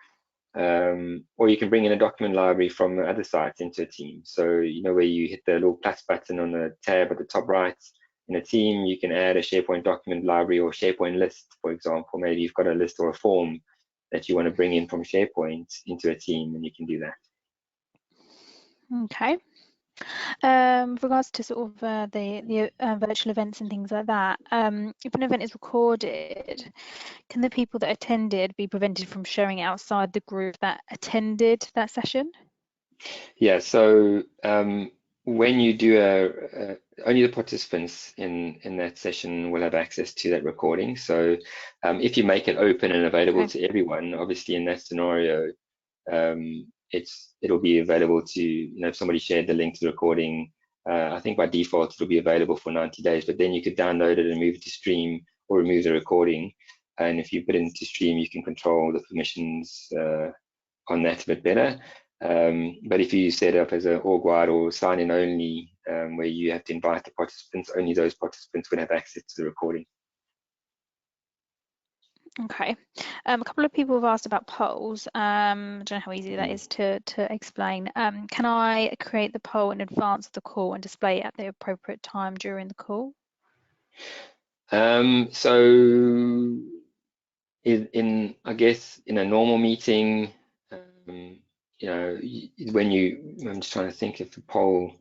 Or you can bring in a document library from other sites into a team. So, where you hit the little plus button on the tab at the top right in a team, you can add a SharePoint document library or SharePoint list, for example. Maybe you've got a list or a form that you want to bring in from SharePoint into a team, and you can do that. Okay. With regards to sort of the virtual events and things like that, if an event is recorded, can the people that attended be prevented from sharing it outside the group that attended that session? Yeah, so when you do only the participants in that session will have access to that recording. So if you make it open and available to everyone, obviously in that scenario, it'll be available to, if somebody shared the link to the recording, I think by default it'll be available for 90 days, but then you could download it and move it to stream or remove the recording. And if you put it into stream, you can control the permissions on that a bit better. But if you set it up as an org-wide or sign-in only, where you have to invite the participants, only those participants would have access to the recording. Okay. A couple of people have asked about polls. I don't know how easy that is to explain. Can I create the poll in advance of the call and display it at the appropriate time during the call? So I guess in a normal meeting, I'm just trying to think if the poll,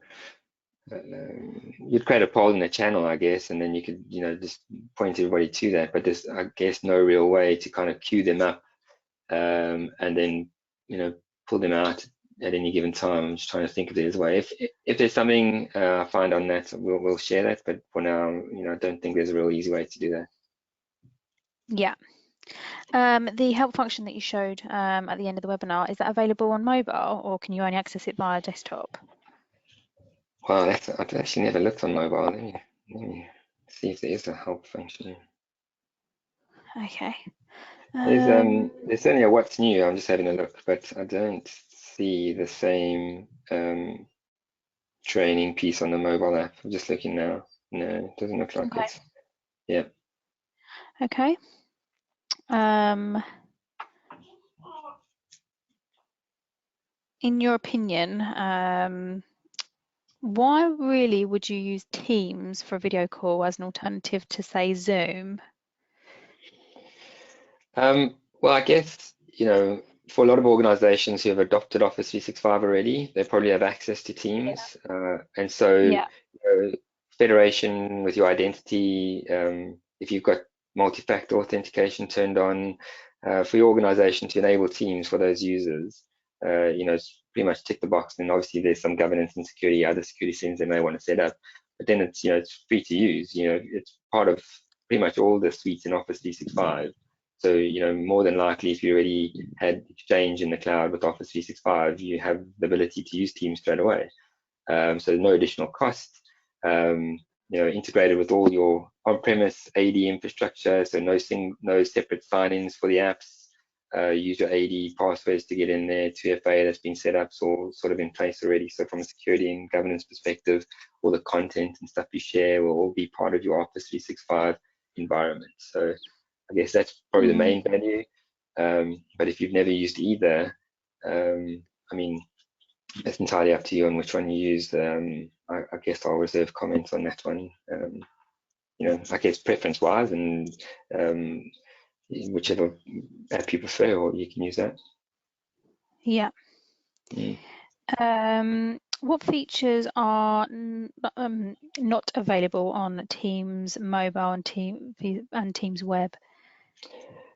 you'd create a poll in the channel, I guess, and then you could, just point everybody to that. But there's, I guess, no real way to kind of queue them up and then, pull them out at any given time. I'm just trying to think of it as a way. If there's something I find on that, we'll share that. But for now, I don't think there's a real easy way to do that. Yeah. The help function that you showed at the end of the webinar, is that available on mobile or can you only access it via desktop? Wow, I've actually never looked on mobile. Let me see if there is a help function. Okay. There's certainly a what's new. I'm just having a look, but I don't see the same training piece on the mobile app. I'm just looking now. No, it doesn't look like it. Yeah. Okay. In your opinion, why really would you use Teams for a video call as an alternative to, say, Zoom? Well, I guess, for a lot of organizations who have adopted Office 365 already, they probably have access to Teams. And so, federation with your identity, if you've got multi-factor authentication turned on, for your organization to enable Teams for those users, it's pretty much tick the box. And obviously there's some governance and security, other security settings they may want to set up, but then it's, it's free to use. It's part of pretty much all the suites in Office 365. So, more than likely, if you already had Exchange in the cloud with Office 365, you have the ability to use Teams straight away. So no additional cost. Integrated with all your on-premise AD infrastructure, so no separate sign-ins for the apps. Use your AD passwords to get in there. 2FA that's been set up, so sort of in place already. So from a security and governance perspective, all the content and stuff you share will all be part of your Office 365 environment. So I guess that's probably the main value. But if you've never used either, I mean, it's entirely up to you on which one you use. I guess I'll reserve comments on that one. I guess preference-wise, and whichever app you prefer, or you can use that. Yeah. What features are not available on Teams Mobile and Teams Web?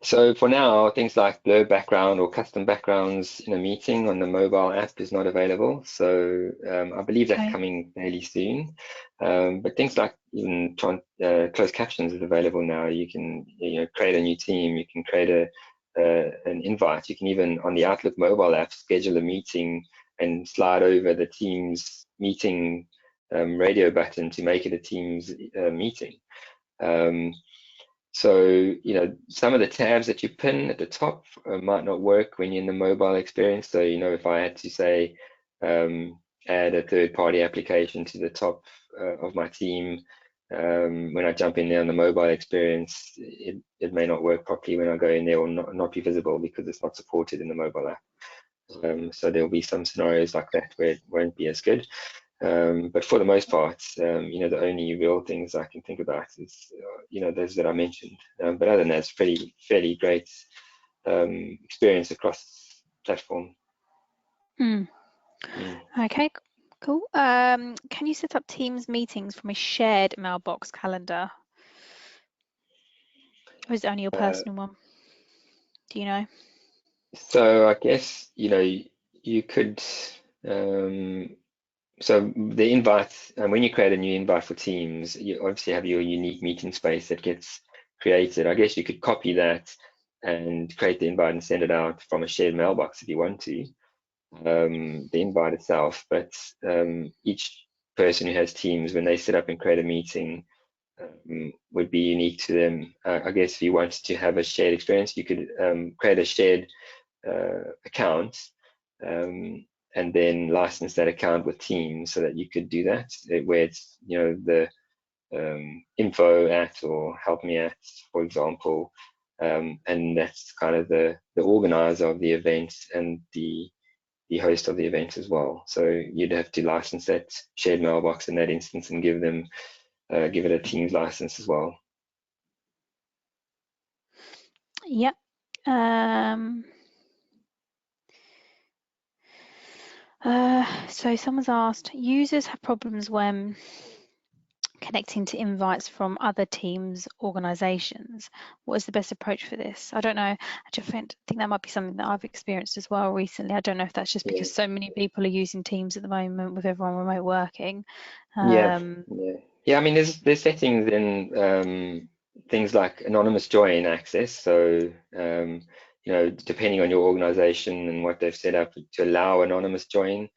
So for now, things like blur background or custom backgrounds in a meeting on the mobile app is not available. So I believe that's coming fairly soon. But things like even closed captions is available now. You can create a new team. You can create an invite. You can even on the Outlook mobile app schedule a meeting and slide over the Teams meeting radio button to make it a Teams meeting. So, some of the tabs that you pin at the top might not work when you're in the mobile experience. So, if I had to say, add a third-party application to the top of my team, when I jump in there on the mobile experience, it may not work properly when I go in there, or not be visible because it's not supported in the mobile app. So there'll be some scenarios like that where it won't be as good. But for the most part, the only real things I can think about is, those that I mentioned. But other than that, it's fairly great experience across platform. Okay, cool. Can you set up Teams meetings from a shared mailbox calendar? Or is it only your personal one? Do you know? So I guess, you could, so the invite, when you create a new invite for Teams, you obviously have your unique meeting space that gets created. I guess you could copy that and create the invite and send it out from a shared mailbox if you want to, the invite itself. But each person who has Teams, when they set up and create a meeting, would be unique to them. I guess if you wanted to have a shared experience, you could create a shared account, and then license that account with Teams so that you could do that, where it's, the info at or help me at, for example, and that's kind of the organizer of the event and the host of the event as well. So you'd have to license that shared mailbox in that instance and give it a Teams license as well. Yep. So someone's asked, users have problems when connecting to invites from other teams, organizations. What is the best approach for this? I don't know. I think that might be something that I've experienced as well recently. I don't know if that's just because so many people are using Teams at the moment with everyone remote working. Yeah. I mean, there's settings in things like anonymous join access. So, depending on your organization and what they've set up to allow anonymous join.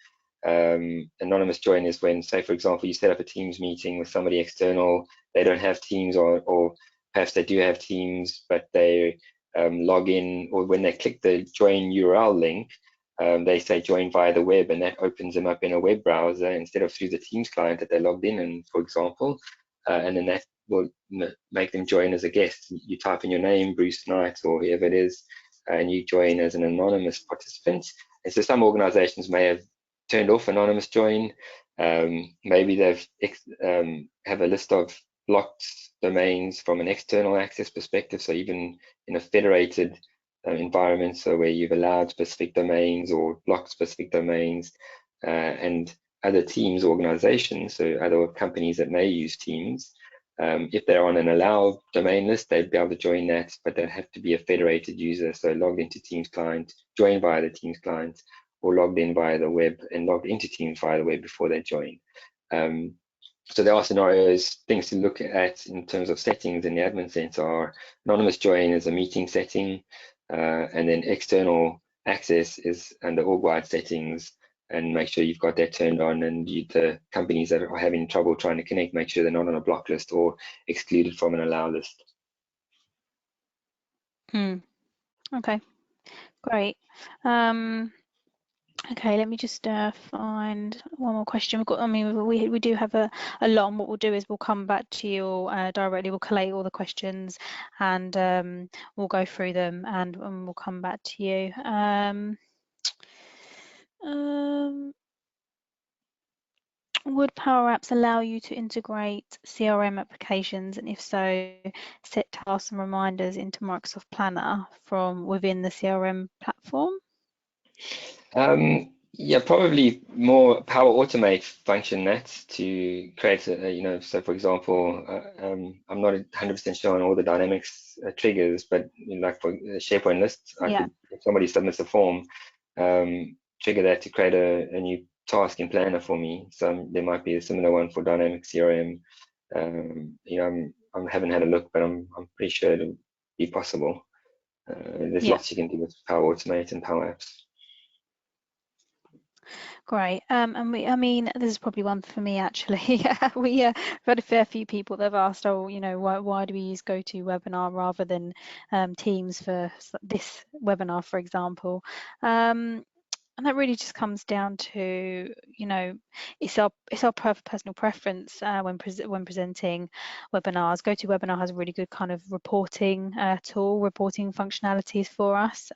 Anonymous join is when, say, for example, you set up a Teams meeting with somebody external, they don't have Teams, or perhaps they do have Teams, but they log in, or when they click the join URL link, they say join via the web, and that opens them up in a web browser instead of through the Teams client that they logged in, for example, and then that will make them join as a guest. You type in your name, Bruce Knight, or whoever it is, and you join as an anonymous participant. And so some organizations may have turned off anonymous join. Maybe they've have a list of blocked domains from an external access perspective. So even in a federated environment, so where you've allowed specific domains or blocked specific domains, and other Teams organizations, so other companies that may use Teams, if they're on an allowed domain list, they'd be able to join that, but they'd have to be a federated user, so logged into Teams client, join via the Teams client, or logged in via the web and logged into Teams via the web before they join. So there are scenarios, things to look at in terms of settings in the admin center are anonymous join is a meeting setting, and then external access is under org-wide settings, and make sure you've got that turned on, and the companies that are having trouble trying to connect, make sure they're not on a block list or excluded from an allow list. Okay, great. Okay, let me just find one more question. We do have a lot, and what we'll do is we'll come back to you directly. We'll collate all the questions, and we'll go through them, and we'll come back to you. Would Power Apps allow you to integrate CRM applications, and if so, set tasks and reminders into Microsoft Planner from within the CRM platform? Yeah, probably more Power Automate function that to create so for example, I'm not 100% sure on all the Dynamics triggers, but like for SharePoint lists, I could, if somebody submits a form, trigger that to create a new task in Planner for me. So there might be a similar one for Dynamics CRM. I haven't had a look, but I'm pretty sure it'll be possible. There's lots you can do with Power Automate and Power Apps. Great. And I mean, this is probably one for me actually. We've had a fair few people that have asked, oh, you know, why do we use GoToWebinar rather than Teams for this webinar, for example? And that really just comes down to, you know, it's our personal preference when presenting webinars. GoToWebinar has a really good kind of reporting reporting functionalities for us.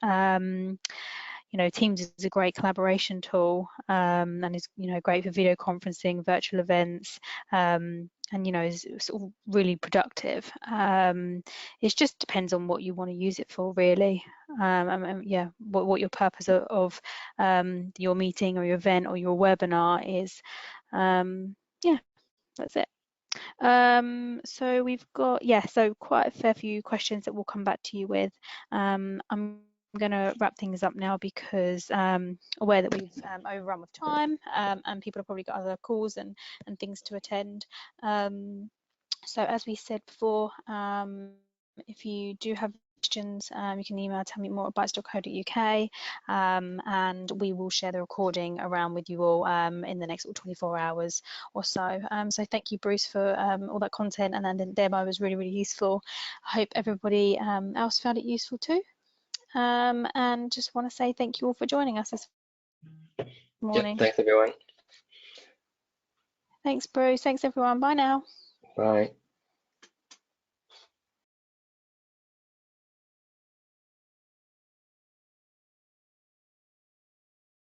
You know, Teams is a great collaboration tool and is, you know, great for video conferencing, virtual events, and, you know, is sort of really productive. It just depends on what you want to use it for, really. And yeah, what your purpose of your meeting or your event or your webinar is. Yeah, that's it. So we've got, yeah, so quite a fair few questions that we'll come back to you with. I'm going to wrap things up now because aware that we've overrun with time and people have probably got other calls and things to attend. So as we said before, if you do have questions, you can email tellmemore@bytes.co.uk and we will share the recording around with you all in the next 24 hours or so. So thank you, Bruce, for all that content, and then the demo was really, really useful. I hope everybody else found it useful too. And just want to say thank you all for joining us this morning. Yep, thanks everyone. Thanks, Bruce. Thanks, everyone. Bye now. Bye.